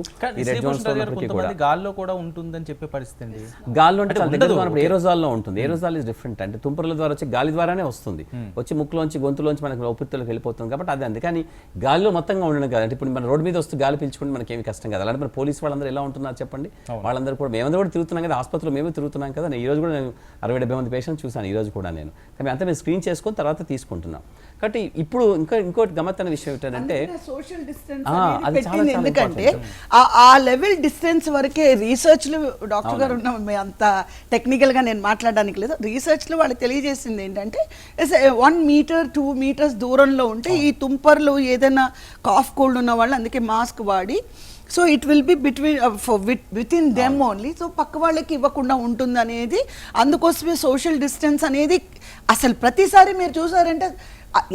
గాల్లో కూడా ఉంటుందని చెప్పే పరిస్థితి అండి. గాల్లో అంటే చాలా దగ్గర ఉన్నప్పుడు ఏరోజాల్లో ఉంటుంది. ఏరోజాల్ ఇస్ డిఫరెంట్, అంటే తుంపర్ల ద్వారా వచ్చి గాలి ద్వారానే వస్తుంది, వచ్చి ముక్కులోంచి గొంతులోంచి మనకు ఊపిరితిత్తులకు వెళ్ళిపోతుంది. కాబట్టి అది అందుకని గాలిలో మొత్తంగా ఉండడం కాదు. అంటే ఇప్పుడు మన రోడ్డు మీద వస్తూ గాలి పీల్చుకుంటే మనకి ఏమి కష్టం కదా. అలాంటి మన పోలీసు వాళ్ళందరూ ఎలా ఉంటున్నారు చెప్పండి, వాళ్ళందరూ కూడా మేమందరూ కూడా తిరుగుతున్నాం కదా, ఆసుపత్రిలో మేమే తిరుగుతున్నాం కదా. ఈ రోజు కూడా నేను 60-70 మంది పేషెంట్స్ చూసాను ఈ రోజు కూడా నేను. కానీ అంతా మేము స్క్రీన్ చేసుకొని తర్వాత తీసుకుంటున్నాం. కాబట్టి ఇప్పుడు ఇంకోటి గమ్మత్తైన విషయం ఏంటంటే సోషల్ డిస్టెన్స్ పెట్టింది. ఎందుకంటే ఆ లెవెల్ డిస్టెన్స్ వరకే రీసెర్చ్లు డాక్టర్ గారు ఉన్న అంత టెక్నికల్గా నేను మాట్లాడడానికి లేదు. రీసెర్చ్లో వాళ్ళు తెలియజేసింది ఏంటంటే 1 meter 2 meters దూరంలో ఉంటే ఈ తుంపర్లు ఏదైనా కాఫ్ కోల్డ్ ఉన్న వాళ్ళు అందుకే మాస్క్ వాడి so it will be between with in them only. So పక్క వాళ్ళకి ఇవ్వకుండా ఉంటుంది అనేది, అందుకోసమే సోషల్ డిస్టెన్స్ అనేది అసలు ప్రతిసారి మీరు చూసారంటే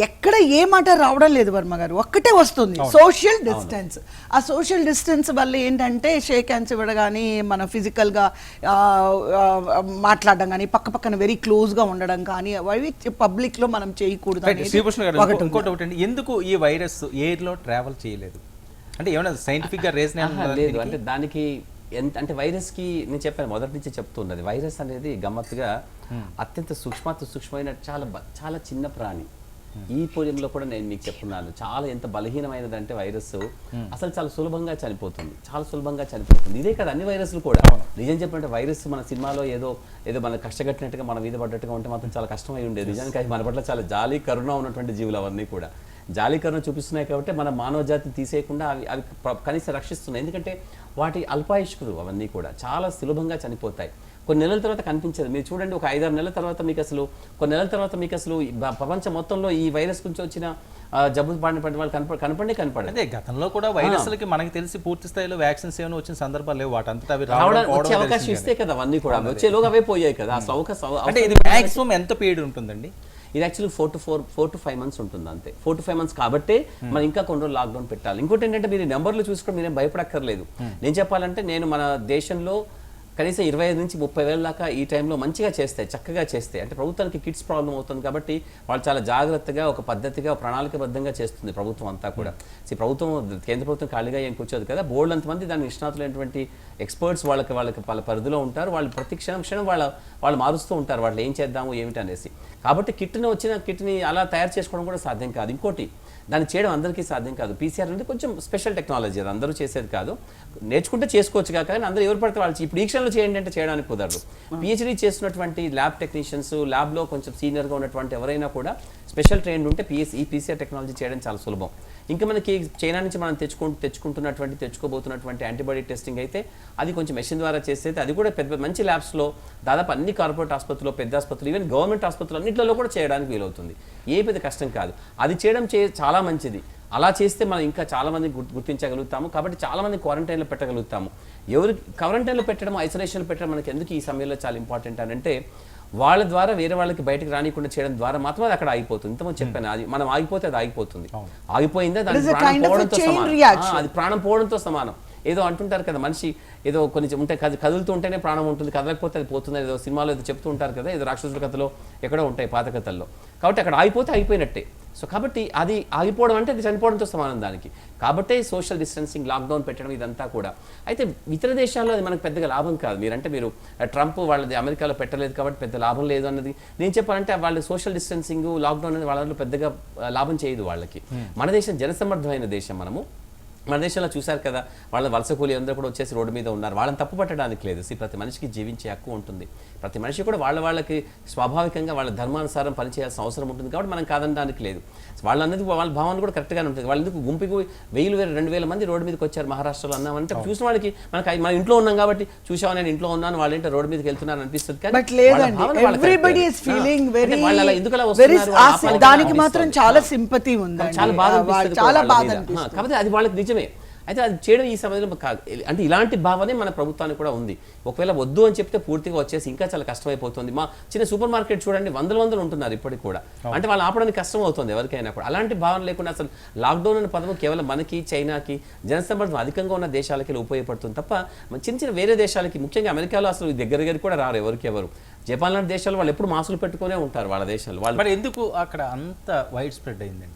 ఎక్కడ ఏ మాట రావడం లేదు వర్మ గారు, ఒక్కటే వస్తుంది సోషల్ డిస్టెన్స్. ఆ సోషల్ డిస్టెన్స్ వల్ల ఏంటంటే షేక్ హ్యాండ్స్ ఇవ్వడం కానీ, మన ఫిజికల్గా మాట్లాడడం కానీ, పక్క పక్కన వెరీ క్లోజ్గా ఉండడం కానీ, అవి పబ్లిక్లో మనం చేయకూడదు అనేది శ్రీకృష్ణ గారు, ఒకటి ఉంది. ఇంకోటి ఒకటి అండి, ఎందుకు ఈ వైరస్ ఎయిర్లో ట్రావెల్ చేయలేదు అంటే ఏమైనా సైంటిఫిక్గా రీజన్ లేదు. అంటే దానికి అంటే వైరస్కి నేను చెప్పాను మొదటి నుంచి చెప్తున్నది, వైరస్ అనేది గమ్మత్తుగా అత్యంత సూక్ష్మమైన చాలా చిన్న ప్రాణి. ఈ పోలియంలో కూడా నేను మీకు చెప్తున్నాను, చాలా ఎంత బలహీనమైనది అంటే వైరస్ అసలు చాలా సులభంగా చనిపోతుంది. ఇదే కదా అన్ని వైరస్లు కూడా. నిజం చెప్పినట్టు వైరస్ మన సినిమాలో ఏదో మన కష్టగట్టినట్టుగా మన మీద పడ్డట్టుగా ఉంటే మాత్రం చాలా కష్టమై ఉండేది. నిజానికి అది మన పట్ల చాలా జాలి కరుణ ఉన్నటువంటి జీవులు అవన్నీ కూడా. జాలి కరుణ చూపిస్తున్నాయి కాబట్టి మన మానవ జాతిని తీసేయకుండా అవి కనీసం రక్షిస్తున్నాయి. ఎందుకంటే వాటి అల్పాయుష్కులు అవన్నీ కూడా చాలా సులభంగా చనిపోతాయి. కొన్ని నెలల తర్వాత కనిపించదు. మీరు చూడండి, ఒక 5-6 నెలల తర్వాత మీకు అసలు ప్రపంచం మొత్తంలో ఈ వైరస్ గురించి వచ్చిన జబ్బు పడిన వాళ్ళు కనపడదు. అదే గతంలో కూడా వైరస్లకి మనకి తెలిసి పూర్తి స్థాయిలో వ్యాక్సిన్స్ ఏమైనా వచ్చిన సందర్భాలు లేవు. వాటంతా అవి వచ్చే అవకాశం ఇస్తే కదా అవన్నీ కూడా వచ్చేలోగా అవే పోయాయి కదా. అసలు అవకాశం అంటే ఇది మాక్సిమం ఎంత పీరియడ్ ఉంటుందండి? ఇది యాక్చువల్లీ 4 to 5 months ఉంటుంది అంతే. 4 to 5 months కాబట్టి మనం ఇంకా కొన్ని రోజులు లాక్డౌన్ పెట్టాలి. ఇంకోటి ఏంటంటే మీరు నెంబర్లు చూసుకొని మీరేం భయపడక్కర్లేదు. నేను చెప్పాలంటే నేను మన దేశంలో కనీసం 25 నుంచి 30 వేల దాకా ఈ టైంలో మంచిగా చక్కగా చేస్తాయి. అంటే ప్రభుత్వానికి కిట్స్ ప్రాబ్లం అవుతుంది కాబట్టి వాళ్ళు చాలా జాగ్రత్తగా ఒక పద్ధతిగా ప్రణాళికబద్ధంగా చేస్తుంది ప్రభుత్వం అంతా కూడా. కేంద్ర ప్రభుత్వం ఖాళీగా ఏం కూర్చోదు కదా. బోల్డ్ అంతమంది దాని నిష్ణాతులైనటువంటి ఎక్స్పర్ట్స్ వాళ్ళకి వాళ్ళ పరిధిలో ఉంటారు. వాళ్ళు ప్రతి క్షణం వాళ్ళు మారుస్తూ ఉంటారు వాళ్ళు ఏం చేద్దాము ఏమిటి అనేసి. కాబట్టి కిట్ని అలా తయారు చేసుకోవడం కూడా సాధ్యం కాదు. ఇంకోటి దాన్ని చేయడం అందరికీ సాధ్యం కాదు. పీసీఆర్ అంటే కొంచెం స్పెషల్ టెక్నాలజీ, అది అందరూ చేసేది కాదు. నేర్చుకుంటే చేసుకోవచ్చు కాక కానీ అందరూ ఎవరు పడితే వాళ్ళు ఇప్పుడు ఈ క్షణంలో చేయండి అంటే చేయడానికి కుదరదు. పిహెచ్డీ చేస్తున్నటువంటి ల్యాబ్ టెక్నీషియన్స్, ల్యాబ్లో కొంచెం సీనియర్గా ఉన్నటువంటి ఎవరైనా కూడా స్పెషల్ ట్రైన్డ్ ఉంటే ఈ పీసీఆర్ టెక్నాలజీ చేయడం చాలా సులభం. ఇంకా మనకి చైనా నుంచి మనం తెచ్చుకోబోతున్నటువంటి యాంటీబాడీ టెస్టింగ్ అయితే అది కొంచెం మెషిన్ ద్వారా చేస్తే అది కూడా మంచి ల్యాబ్స్లో దాదాపు అన్ని కార్పొరేట్ ఆసుపత్రులు, పెద్ద ఆసుపత్రులు, ఈవెన్ గవర్నమెంట్ ఆసుపత్రులు అన్నింటిలో కూడా చేయడానికి వీలవుతుంది. ఏ పెద్ద కష్టం కాదు. అది చేయడం చాలా మంచిది. అలా చేస్తే మనం ఇంకా చాలా మంది గుర్తించగలుగుతాము. కాబట్టి చాలా మంది క్వారంటైన్లో పెట్టగలుగుతాము. ఎవరు క్వారంటైన్లో పెట్టడం, ఐసోలేషన్లో పెట్టడం మనకి ఎందుకు ఈ సమయంలో చాలా ఇంపార్టెంట్ అని అంటే వాళ్ళ ద్వారా వేరే వాళ్ళకి బయటకు రానికుండా చేయడం ద్వారా మాత్రం అది అక్కడ ఆగిపోతుంది. ఇంతకుముందు చెప్పాను, అది మనం ఆగిపోతే అది ఆగిపోతుంది. ఆగిపోయిందా దాని ప్రాణం పోవడంతో సమానం. ఏదో అంటుంటారు కదా, మనిషి ఏదో కొన్ని ఉంటే కదులుతూ ఉంటేనే ప్రాణం ఉంటుంది, కదలకపోతే అది పోతుంది. ఏదో సినిమాలో ఏదో చెప్తూ ఉంటారు కదా, ఏదో రాక్షసుల కథలో ఎక్కడో ఉంటాయి పాత కథల్లో. కాబట్టి అక్కడ ఆగిపోతే అయిపోయినట్టే. సో కాబట్టి అది ఆగిపోవడం అంటే అది చనిపోవడంతో సమానం దానికి. కాబట్టి సోషల్ డిస్టెన్సింగ్, లాక్డౌన్ పెట్టడం ఇదంతా కూడా. అయితే ఇతర దేశాల్లో అది మనకు పెద్దగా లాభం కాదు. మీరు ట్రంప్ వాళ్ళది అమెరికాలో పెట్టలేదు కాబట్టి పెద్ద లాభం లేదు అన్నది నేను చెప్పాలంటే వాళ్ళు సోషల్ డిస్టెన్సింగ్, లాక్డౌన్ అనేది వాళ్ళలో పెద్దగా లాభం చేయదు వాళ్ళకి. మన దేశం జనసమర్థమైన దేశం. మన దేశంలో చూశారు కదా, వాళ్ళ వలస కూలి అందరూ కూడా వచ్చేసి రోడ్డు మీద ఉన్నారు. వాళ్ళని తప్పు పట్టడానికి లేదు. ప్రతి మనిషికి జీవించే హక్కు ఉంటుంది. ప్రతి మనిషి కూడా వాళ్ళకి స్వాభావికంగా వాళ్ళ ధర్మానుసారం పనిచేయాల్సిన అవసరం ఉంటుంది. కాబట్టి మనం కాదనడానికి లేదు. వాళ్ళ భావన కూడా కరెక్ట్గానే ఉంటుంది. వాళ్ళందుకు గుంపుకు 1000-2000 మంది రోడ్డు మీదకి వచ్చారు మహారాష్ట్రలో అన్నామంటే చూసిన వాళ్ళకి మన ఇంట్లో ఉన్నాం కాబట్టి చూసావా నేను ఇంట్లో ఉన్నాను, వాళ్ళేంటో రోడ్డు మీదకి వెళ్తున్నాను అనిపిస్తుంది. దానికి మాత్రం చాలా సింపతి ఉంది, చాలా బాధ కాబట్టి అది వాళ్ళకి నిజమే. అయితే అది చేయడం ఈ సమయంలో అంటే ఇలాంటి భావనే మన ప్రభుత్వానికి కూడా ఉంది. ఒకవేళ వద్దు అని చెప్తే పూర్తిగా వచ్చేసి ఇంకా చాలా కష్టమైపోతుంది. మా చిన్న సూపర్ మార్కెట్ చూడండి, వందలు ఉంటున్నారు ఇప్పటికి కూడా. అంటే వాళ్ళు ఆపడానికి కష్టం అవుతుంది ఎవరికైనా కూడా. అలాంటి భావన లేకుండా అసలు లాక్డౌన్ అనే పదం కేవలం మనకి, చైనాకి, జనసంబంధం అధికంగా ఉన్న దేశాలకి ఉపయోగపడుతుంది తప్ప చిన్న వేరే దేశాలకి, ముఖ్యంగా అమెరికాలో అసలు దగ్గర కూడా రారు ఎవరు. జపాన్ లాంటి దేశాలు వాళ్ళు ఎప్పుడు మాస్కులు పెట్టుకునే ఉంటారు వాళ్ళ దేశాలు. వాళ్ళు ఎందుకు అక్కడ అంత వైడ్ స్ప్రెడ్ అయిందండి?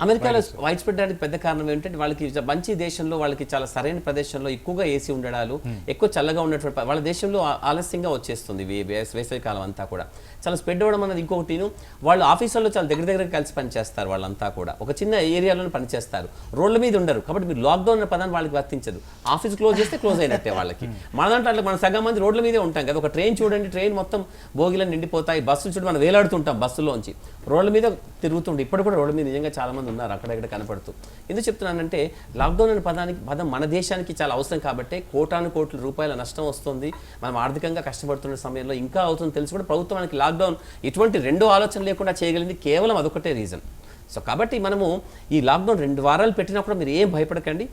అమెరికాలో వైడ్ స్ప్రెడ్ అవడానికి పెద్ద కారణం ఏంటంటే వాళ్ళకి మంచి దేశంలో, వాళ్ళకి చాలా సరైన ప్రదేశంలో ఎక్కువగా ఏసీ ఉండడాలు, ఎక్కువ చల్లగా ఉన్నటువంటి వాళ్ళ దేశంలో ఆలస్యంగా వచ్చేస్తుంది వేసవి కాలం అంతా కూడా. చాలా స్ప్రెడ్ అవ్వడం అనేది ఇంకొకటిను. వాళ్ళు ఆఫీసుల్లో చాలా దగ్గర కలిసి పనిచేస్తారు. వాళ్ళంతా కూడా ఒక చిన్న ఏరియాలోనే పనిచేస్తారు, రోడ్ల మీద ఉండరు. కాబట్టి మీరు లాక్డౌన్ అనే పదాన్ని వాళ్ళకి వర్తించదు. ఆఫీస్ క్లోజ్ చేస్తే క్లోజ్ అయినట్టే వాళ్ళకి. మన దాంట్లో అట్లా మన సగం మంది రోడ్ల మీదే ఉంటాం కదా. ఒక ట్రైన్ చూడండి, ట్రైన్ మొత్తం బోగిలను నిండిపోతాయి. బస్సులు చూడండి, మనం వేలాడుతుంటాం బస్సులోంచి, రోడ్ల మీద తిరుగుతుండే. ఇప్పుడు కూడా రోడ్ల మీద నిజంగా చాలా మంది ఉన్నారు అక్కడెక్కడ కనపడుతూ. ఎందుకు చెప్తున్నానంటే లాక్డౌన్ అనే పదం మన దేశానికి చాలా అవసరం కాబట్టి కోట్ల రూపాయల నష్టం వస్తుంది. మనం ఆర్థికంగా కష్టపడుతున్న సమయంలో ఇంకా అవుతుంది తెలిసి కూడా ప్రభుత్వానికి లాక్డౌన్ ఇటువంటి రెండో ఆలోచన లేకుండా చేయగలిగింది కేవలం అదొకటే రీజన్. సో కాబట్టి మనము ఈ లాక్డౌన్ 2 వారాలు పెట్టినప్పుడు మీరు ఏం భయపడకండి.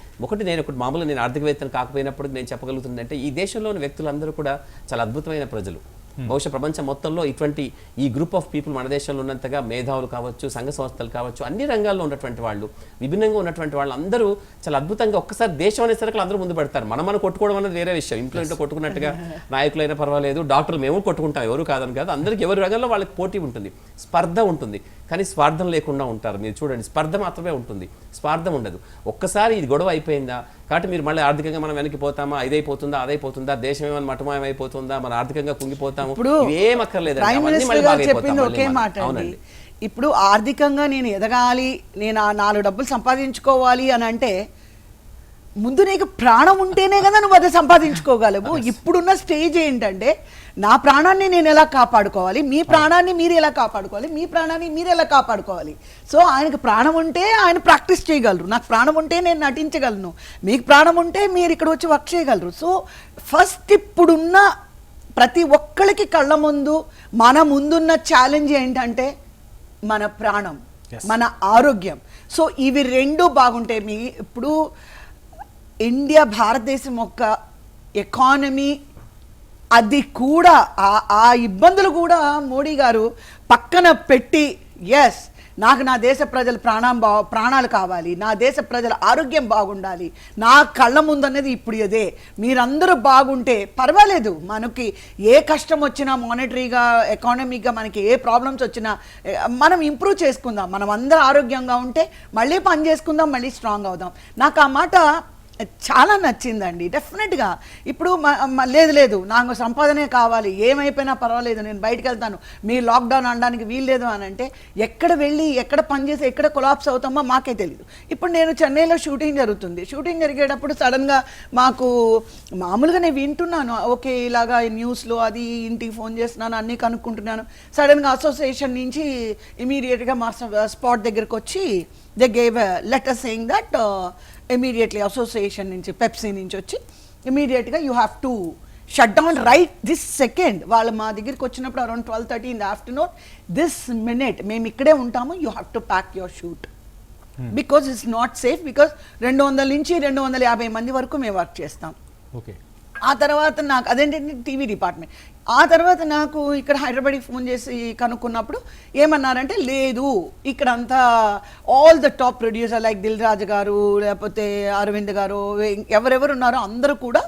నేను మామూలుగా నేను ఆర్థికవేత్తను కాకపోయినప్పుడు నేను చెప్పగలుగుతుందంటే ఈ దేశంలోని వ్యక్తులందరూ కూడా చాలా అద్భుతమైన ప్రజలు. బహుశా ప్రపంచం మొత్తంలో ఇటువంటి ఈ గ్రూప్ ఆఫ్ పీపుల్ మన దేశంలో ఉన్నంతగా మేధావులు కావచ్చు, సంఘ సంస్థలు కావచ్చు, అన్ని రంగాల్లో ఉన్నటువంటి వాళ్ళు, విభిన్నంగా ఉన్నటువంటి వాళ్ళు అందరూ చాలా అద్భుతంగా ఒక్కసారి దేశం అనే సరికి అందరూ ముందు పెడతారు. మనం కొట్టుకోవడం అనేది వేరే విషయం. ఇంట్లో కొట్టుకున్నట్టుగా నాయకులైనా పర్వాలేదు, డాక్టర్లు మేము కొట్టుకుంటాం, ఎవరు కాదని కాదు. అందరికి ఎవరి రంగంలో వాళ్ళకి పోటీ ఉంటుంది, స్పర్ధ ఉంటుంది, కానీ స్వార్థం లేకుండా ఉంటారు. మీరు చూడండి, స్పర్ధ మాత్రమే ఉంటుంది, స్వార్థం ఉండదు. ఒక్కసారి ఇది గొడవ అయిపోయిందా కాబట్టి మీరు మళ్ళీ ఆర్థికంగా మనం వెనక్కి పోతామా, ఇదైపోతుందా అదైపోతుందా, దేశం ఏమైనా మటమాయమైపోతుందా, మన ఆర్థికంగా కుంగిపోతాము, ఏం అక్కర్లేదు. ప్రైమ్ మినిస్టర్ గారు చెప్పింది ఒకే మాట అండి. ఇప్పుడు ఆర్థికంగా నేను ఎదగాలి, నేను ఆ 4 డబ్బులు సంపాదించుకోవాలి అని అంటే ముందు నీకు ప్రాణం ఉంటేనే కదా నువ్వు అది సంపాదించుకోగలవు. ఇప్పుడున్న స్టేజ్ ఏంటంటే నా ప్రాణాన్ని నేను ఎలా కాపాడుకోవాలి, మీ ప్రాణాన్ని మీరు ఎలా కాపాడుకోవాలి, మీ ప్రాణాన్ని మీరు ఎలా కాపాడుకోవాలి. సో ఆయనకు ప్రాణం ఉంటే ఆయన ప్రాక్టీస్ చేయగలరు, నాకు ప్రాణం ఉంటే నేను నటించగలను, మీకు ప్రాణం ఉంటే మీరు ఇక్కడ వచ్చి వర్క్ చేయగలరు. సో ఫస్ట్ ఇప్పుడున్న ప్రతి ఒక్కరికి కళ్ళ ముందు మన ముందున్న ఛాలెంజ్ ఏంటంటే మన ప్రాణం, మన ఆరోగ్యం. సో ఇవి 2 బాగుంటే ఇప్పుడు ఇండియా భారతదేశం యొక్క ఎకానమీ అది కూడా ఆ ఇబ్బందులు కూడా మోడీ గారు పక్కన పెట్టి ఎస్ నాకు నా దేశ ప్రజల ప్రాణాలు కావాలి, నా దేశ ప్రజల ఆరోగ్యం బాగుండాలి, నా కళ్ళ ముందు అనేది ఇప్పుడు ఇదే, మీరందరూ బాగుంటే పర్వాలేదు, మనకి ఏ కష్టం వచ్చినా మానిటరీగా ఎకానమీగా మనకి ఏ ప్రాబ్లమ్స్ వచ్చినా మనం ఇంప్రూవ్ చేసుకుందాం, మనం అందరూ ఆరోగ్యంగా ఉంటే మళ్ళీ పని చేసుకుందాం, మళ్ళీ స్ట్రాంగ్ అవుదాం. నాకు ఆ మాట చాలా నచ్చిందండి. డెఫినెట్గా ఇప్పుడు లేదు నాకు సంపాదనే కావాలి, ఏమైపోయినా పర్వాలేదు, నేను బయటకు వెళ్తాను, మీ లాక్డౌన్ అనడానికి వీల్లేదు అని అంటే ఎక్కడ వెళ్ళి ఎక్కడ పనిచేసి ఎక్కడ కొలాప్స్ అవుతామో మాకే తెలియదు. ఇప్పుడు నేను చెన్నైలో షూటింగ్ జరుగుతుంది, షూటింగ్ జరిగేటప్పుడు సడన్గా మాకు మామూలుగా నేను వింటున్నాను, ఓకే ఇలాగా న్యూస్లో అది ఇంటికి ఫోన్ చేస్తున్నాను, అన్నీ కనుక్కుంటున్నాను. సడన్గా అసోసియేషన్ నుంచి ఇమీడియట్గా మా స్పాట్ దగ్గరకు వచ్చి they gave letter saying that immediately association నుంచి పెప్సీ నుంచి వచ్చి ఇమీడియట్గా you have to shut down right this second. వాళ్ళు మా దగ్గరికి వచ్చినప్పుడు around 12:30 in the afternoon, this minute మేము ఇక్కడే ఉంటాము, you have to pack your shoot because it's not safe, because 200 నుంచి 250 మంది వరకు మేము వర్క్ చేస్తాం. ఓకే. ఆ తర్వాత నాకు అదేంటంటే టీవీ డిపార్ట్మెంట్. ఆ తర్వాత నాకు ఇక్కడ హైదరాబాద్కి ఫోన్ చేసి కనుక్కున్నప్పుడు ఏమన్నారంటే లేదు ఇక్కడంతా all the top producer like Dil Raju గారు లేకపోతే అరవింద్ గారు ఎవరెవరు ఉన్నారో అందరూ కూడా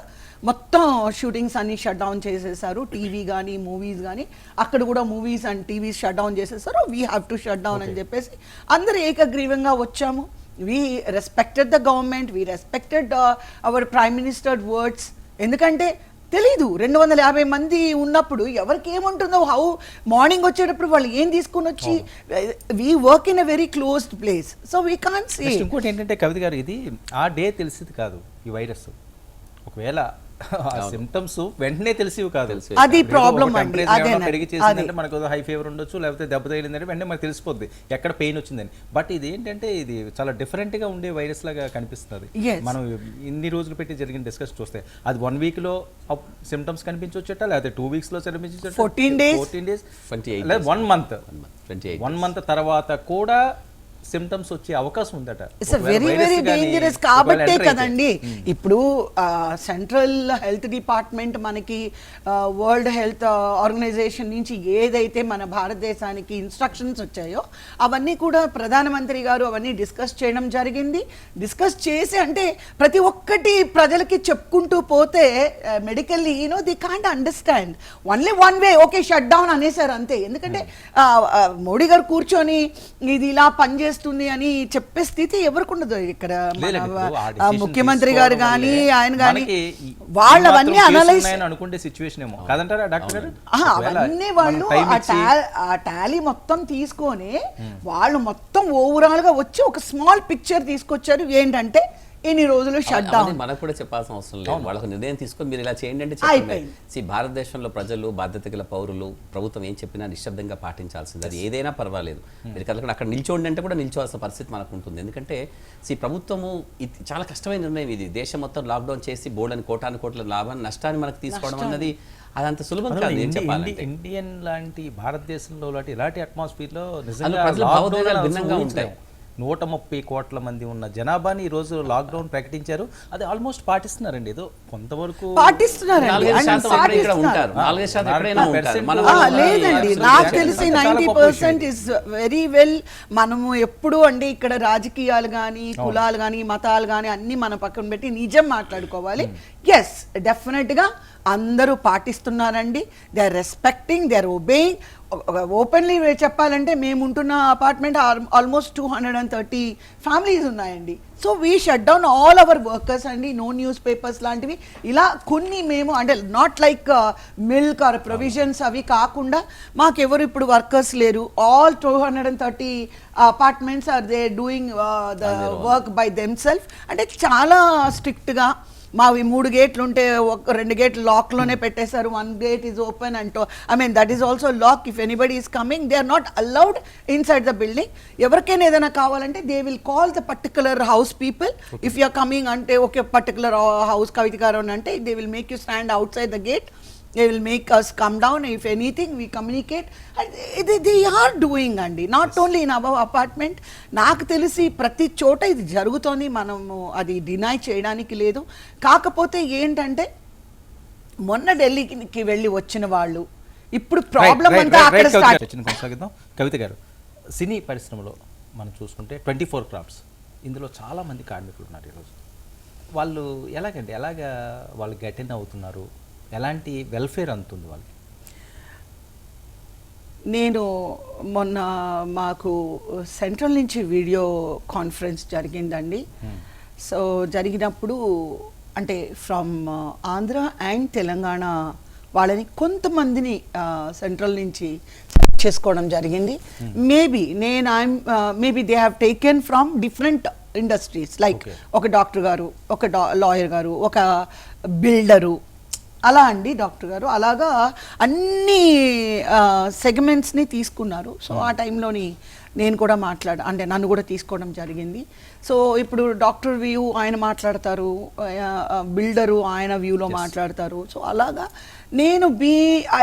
మొత్తం షూటింగ్స్ అన్ని షట్ డౌన్ చేసేసారు, టీవీ కానీ మూవీస్ కానీ అక్కడ కూడా movies and TVs shut down చేసేసారు, we have to shut down అని చెప్పేసి అందరూ ఏకగ్రీవంగా వచ్చాము. We respected the government, we respected our prime minister words. ఎందుకంటే తెలీదు 250 మంది ఉన్నప్పుడు ఎవరికి ఏముంటుందో, హౌ మార్నింగ్ వచ్చేటప్పుడు వాళ్ళు ఏం తీసుకుని వచ్చి we work in a very closed place, so we can't see. ఇంకోటి ఏంటంటే కవిత గారు, ఇది ఆ డే తెలిసింది కాదు ఈ వైరస్, ఒకవేళ సిమ్టమ్స్ వెంటనే తెలిసివి కాదు, అది ప్రాబ్లం అండి. పెరిగి చేసిందంటే మనకు హై ఫీవర్ ఉండొచ్చు, లేకపోతే దెబ్బ తగిలిందంటే వెంటనే మనకు తెలిసిపోద్ది ఎక్కడ పెయిన్ వచ్చిందని. బట్ ఇది ఏంటంటే ఇది చాలా డిఫరెంట్ గా ఉండే వైరస్ లాగా కనిపిస్తుంది. మనం ఇన్ని రోజులు పెట్టి జరిగిన డిస్కషన్ చూస్తే అది 1 week లో సిమ్టమ్స్ కనిపించొచ్చట, లేకపోతే 2 weeks లో కనిపించొచ్చట, 14 days లేదా 1 month తర్వాత కూడా సిమ్టమ్స్ వచ్చే అవకాశం ఉందట. It's very very dangerous. కాబట్టే కదండి ఇప్పుడు సెంట్రల్ హెల్త్ డిపార్ట్మెంట్ మనకి వరల్డ్ హెల్త్ ఆర్గనైజేషన్ నుంచి ఏదైతే మన భారతదేశానికి ఇన్స్ట్రక్షన్స్ వచ్చాయో అవన్నీ కూడా ప్రధానమంత్రి గారు అవన్నీ డిస్కస్ చేయడం జరిగింది. డిస్కస్ చేసి అంటే ప్రతి ఒక్కటి ప్రజలకి చెప్పుకుంటూ పోతే medically they can't understand only one way, okay shut down అనేసారు అంతే. ఎందుకంటే మోడీ గారు కూర్చొని ఇది ఇలా పనిచేస్తుంది అని చెప్పే స్థితి ఎవరికి ఉండదు. ఇక్కడ ముఖ్యమంత్రి గారు కానీ ఆయన కానీ వాళ్ళు అవన్నీ అనలైజ్ అనుకుంటే సిచ్యువేషన్ ఏమో కాదంటారా డాక్టర్ గారు? అవన్నీ వాళ్ళు ఆ టాలీ మొత్తం తీసుకొని వాళ్ళు మొత్తం ఓవరాల్ గా వచ్చి ఒక స్మాల్ పిక్చర్ తీసుకొచ్చారు. ఏంటంటే ఇన్ని రోజులు షట్ డౌన్. మనకు కూడా చెప్పాల్సిన అవసరం లేదు, వాళ్ళకు నిర్ణయం తీసుకొని మీరు ఇలా చేయండి అంటే చెప్పండి. భారతదేశంలో ప్రజలు బాధ్యత గల పౌరులు ప్రభుత్వం ఏం చెప్పినా నిశ్శబ్దంగా పాటించాల్సింది, అది ఏదైనా పర్వాలేదు. మీరు కనుక అక్కడ నిల్చోండి అంటే కూడా నిల్చోవాల్సిన పరిస్థితి మనకు ఉంటుంది. ఎందుకంటే ప్రభుత్వము ఇది చాలా కష్టమైన నిర్ణయం. ఇది దేశం మొత్తం లాక్డౌన్ చేసి బోర్డని కోటాను కోట్ల లాభాన్ని నష్టాన్ని మనకు తీసుకోవడం అన్నది అదంత సులభం కాదు నేను చెప్పాలంటే. ఇండియన్ లాంటి భారతదేశంలో లాంటి ఇలాంటి అట్మాస్ఫియర్ లో అందులో నిజంగా ప్రజల lockdown భావోద్వేగాలు అసలు భిన్నంగా ఊహించలేం. 130 కోట్ల మంది ఉన్న జనాభాని ఈ రోజు లాక్డౌన్ ప్రకటించారు. అది ఆల్మోస్ట్ పాటిస్తున్నారండి. ఏదో కొంతవరకు పాటిస్తున్నారండి 4% అక్కడ ఇక్కడ ఉంటారు, 4% ఎక్కడైనా ఉంటారు. మన లేదండి, నాకు తెలిసి 90% ఇస్ వెరీ వెల్. మనము ఎప్పుడు అండి ఇక్కడ రాజకీయాలు కానీ కులాలు కానీ మతాలు కానీ అన్ని మన పక్కన పెట్టి నిజం మాట్లాడుకోవాలి. ఎస్, డెఫినెట్ గా అందరూ పాటిస్తున్నారండి. They are respecting, they are obeying. Openly చెప్పాలంటే మేము ఉంటున్న అపార్ట్మెంట్ ఆల్మోస్ట్ 230 ఫ్యామిలీస్ ఉన్నాయండి. So we shut down all our workers అండి. నో న్యూస్ పేపర్స్ లాంటివి ఇలా కొన్ని మేము అంటే not like milk or provisions అవి కాకుండా మాకెవరు ఇప్పుడు వర్కర్స్ లేరు. All 230 apartments are they doing the work by themself. అంటే చాలా స్ట్రిక్ట్గా మావి 3 గేట్లు ఉంటే 2 గేట్లు లాక్లోనే పెట్టేశారు. 1 గేట్ ఈజ్ ఓపెన్ అంటూ that is also lock. If anybody is coming they are not allowed inside the building. ఎవరికైనా ఏదైనా కావాలంటే they will call the particular house people. If you are coming అంటే ఓకే పర్టికులర్ హౌస్ కవితగారు అంటే they will make you stand outside the gate. They will make us come down. If anything, we communicate. They are doing అండి, not only in our apartment. నాకు తెలిసి ప్రతి చోట ఇది జరుగుతోంది, మనము అది డినై చేయడానికి లేదు. కాకపోతే ఏంటంటే మొన్న ఢిల్లీకి వెళ్ళి వచ్చిన వాళ్ళు ఇప్పుడు ప్రాబ్లం అంతా అక్కడ స్టార్ట్. కొనసాగిద్దాం. కవిత గారు, సినీ పరిశ్రమలో మనం చూసుకుంటే 24 క్రాఫ్ట్స్, ఇందులో చాలా మంది కార్మికులు ఉన్నారు ఈరోజు. వాళ్ళు ఎలాగా వాళ్ళు గెటిన్ అవుతున్నారు? ఎలాంటి వెల్ఫేర్ అందుతుంది వాళ్ళకి? నేను మొన్న మాకు సెంట్రల్ నుంచి వీడియో కాన్ఫరెన్స్ జరిగిందండి. సో జరిగినప్పుడు అంటే ఫ్రమ్ ఆంధ్ర అండ్ తెలంగాణ వాళ్ళని కొంతమందిని సెంట్రల్ నుంచి సెలెక్ట్ చేసుకోవడం జరిగింది. Maybe they have taken from different industries. Like ఒక డాక్టర్ గారు, ఒక లాయర్ గారు, ఒక బిల్డరు, అలా అండి డాక్టర్ గారు. అలాగా అన్ని సెగ్మెంట్స్ని తీసుకున్నారు. సో ఆ టైంలోని నేను కూడా అంటే నన్ను కూడా తీసుకోవడం జరిగింది. సో ఇప్పుడు డాక్టర్ వ్యూ ఆయన మాట్లాడతారు, బిల్డరు ఆయన వ్యూలో మాట్లాడతారు. సో అలాగా నేను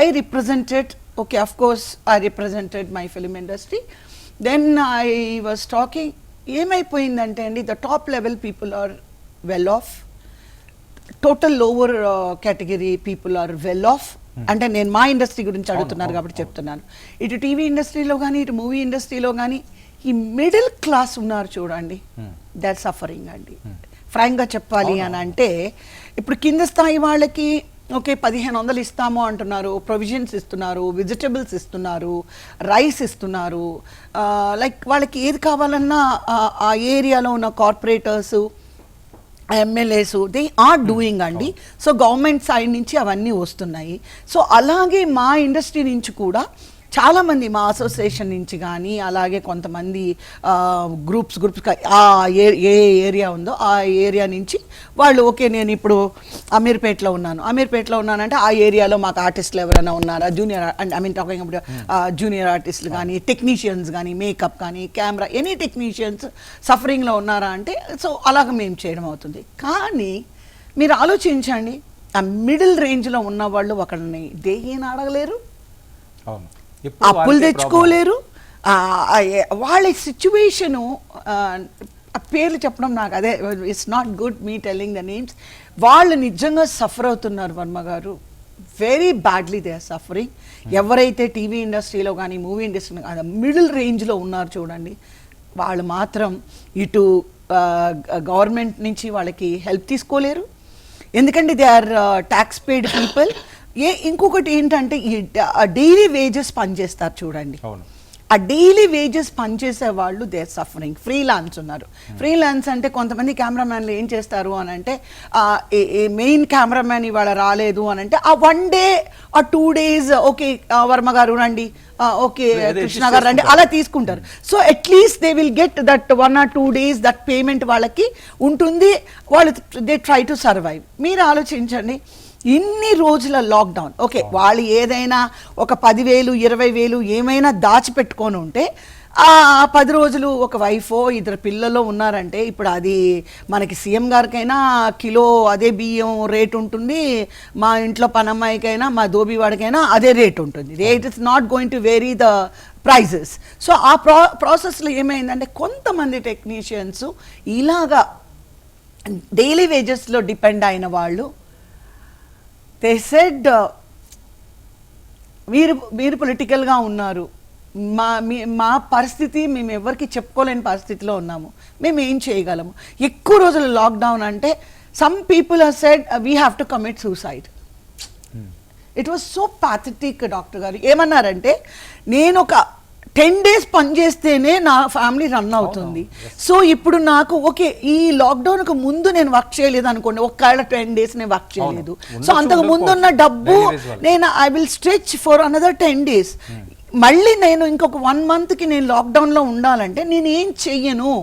I represented, okay of course I represented my film industry. Then I was talking, ఏమైపోయిందంటే అండి the top level people are well off, total lower category people are well off. అంటే నేను మా ఇండస్ట్రీ గురించి అడుగుతున్నారు కాబట్టి చెప్తున్నాను. ఇటు టీవీ ఇండస్ట్రీలో కానీ ఇటు మూవీ ఇండస్ట్రీలో కానీ ఈ మిడిల్ క్లాస్ ఉన్నారు చూడండి, దే ఆర్ సఫరింగ్ అండి. ఫ్రాంక్గా చెప్పాలి అని అంటే ఇప్పుడు కింద స్థాయి వాళ్ళకి ఓకే 1500 ఇస్తాము అంటున్నారు, ప్రొవిజన్స్ ఇస్తున్నారు, వెజిటబుల్స్ ఇస్తున్నారు, రైస్ ఇస్తున్నారు. లైక్ వాళ్ళకి ఏది కావాలన్నా ఆ ఏరియాలో ఉన్న corporators, MLAs they are doing అండి. సో గవర్నమెంట్ సైడ్ నుంచి అవన్నీ వస్తున్నాయి. సో అలాగే మా ఇండస్ట్రీ నుంచి కూడా చాలామంది మా అసోసియేషన్ నుంచి కానీ అలాగే కొంతమంది గ్రూప్స్ ఏ ఏరియా ఉందో ఆ ఏరియా నుంచి వాళ్ళు ఓకే నేను ఇప్పుడు అమీర్పేటలో ఉన్నానంటే ఆ ఏరియాలో మాకు ఆర్టిస్టులు ఎవరైనా ఉన్నారా, జూనియర్ టాకింగ్ అబౌట్ జూనియర్ ఆర్టిస్టులు కానీ, టెక్నీషియన్స్ కానీ, మేకప్ కానీ, కెమెరా, ఎనీ టెక్నీషియన్స్ సఫరింగ్లో ఉన్నారా అంటే సో అలాగ మేము చేయడం అవుతుంది. కానీ మీరు ఆలోచించండి, ఆ మిడిల్ రేంజ్లో ఉన్న వాళ్ళు ఒకరిని దేహేని అడగలేరు, అప్పులు తెచ్చుకోలేరు. వాళ్ళ సిచ్యువేషను పేర్లు చెప్పడం నాకు అదే it's not good me telling the names. వాళ్ళు నిజంగా సఫర్ అవుతున్నారు Varma garu, very badly they are suffering. ఎవరైతే టీవీ ఇండస్ట్రీలో కానీ మూవీ ఇండస్ట్రీలో కానీ మిడిల్ రేంజ్లో ఉన్నారు చూడండి, వాళ్ళు మాత్రం ఇటు గవర్నమెంట్ నుంచి వాళ్ళకి హెల్ప్ తీసుకోలేరు. ఎందుకంటే they R tax paid people. ఇంకొకటి ఏంటంటే ఈ డైలీ వేజెస్ పనిచేస్తారు చూడండి, ఆ డైలీ వేజెస్ పనిచేసే వాళ్ళు దే ఆర్ సఫరింగ్. ఫ్రీలాన్స్ ఉన్నారు. ఫ్రీలాన్స్ అంటే కొంతమంది కెమెరామ్యాన్లు ఏం చేస్తారు అని అంటే మెయిన్ కెమెరామ్యాన్ ఇవాళ రాలేదు అని అంటే ఆ 1 డే ఆ 2 days ఓకే వర్మ గారు రండి, ఓకే కృష్ణ గారు రండి, అలా తీసుకుంటారు. So at least they will get that 1 or 2 days that payment వాళ్ళకి ఉంటుంది. వాళ్ళు దే ట్రై టు సర్వైవ్. మీరు ఆలోచించండి, ఇన్ని రోజుల లాక్డౌన్, ఓకే వాళ్ళు ఏదైనా ఒక 10,000 20,000 ఏమైనా దాచిపెట్టుకొని ఉంటే ఆ 10 రోజులు ఒక వైఫో ఇద్దరు పిల్లలు ఉన్నారంటే ఇప్పుడు అది మనకి సీఎం గారికైనా కిలో అదే బియ్యం రేట్ ఉంటుంది, మా ఇంట్లో పనమ్మాయికైనా మా దోబివాడికైనా అదే రేట్ ఉంటుంది. Rate is not going to vary the prices. So ఆ ప్రాసెస్లో ఏమైందంటే కొంతమంది టెక్నీషియన్స్ ఇలాగా డైలీ వేజెస్లో డిపెండ్ అయిన వాళ్ళు దే సెడ్ మీరు పొలిటికల్గా ఉన్నారు, మా పరిస్థితి మేము ఎవరికి చెప్పుకోలేని పరిస్థితిలో ఉన్నాము, మేము ఏం చేయగలము. ఎక్కువ రోజులు లాక్డౌన్ అంటే some people are said we have to commit suicide. It was so pathetic. Doctor garu ఏమన్నారంటే నేను ఒక 10 days పనిచేస్తేనే నా ఫ్యామిలీ రన్ అవుతుంది. సో ఇప్పుడు నాకు ఓకే ఈ లాక్డౌన్కు ముందు నేను వర్క్ చేయలేదు అనుకోండి, ఒక్కవేళ 10 days నేను వర్క్ చేయలేదు, సో అంతకు ముందున్న డబ్బు నేను I will stretch for another 10 days. మళ్ళీ నేను ఇంకొక 1 monthకి నేను లాక్డౌన్లో ఉండాలంటే నేను ఏం చెయ్యను,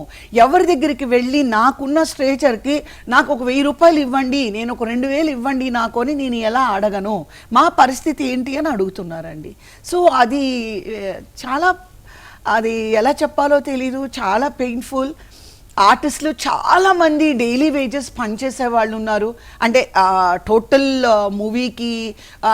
ఎవరి దగ్గరికి వెళ్ళి నాకున్న స్ట్రేచర్కి నాకు ఒక 1000 రూపాయలు ఇవ్వండి, నేను ఒక 2000 ఇవ్వండి నాకు అని నేను ఎలా అడగను, మా పరిస్థితి ఏంటి అని అడుగుతున్నారండి. సో అది చాలా, అది ఎలా చెప్పాలో తెలీదు, చాలా పెయిన్ఫుల్. ఆర్టిస్టులు చాలామంది డైలీ వేజెస్ పనిచేసే వాళ్ళు ఉన్నారు. అంటే టోటల్ మూవీకి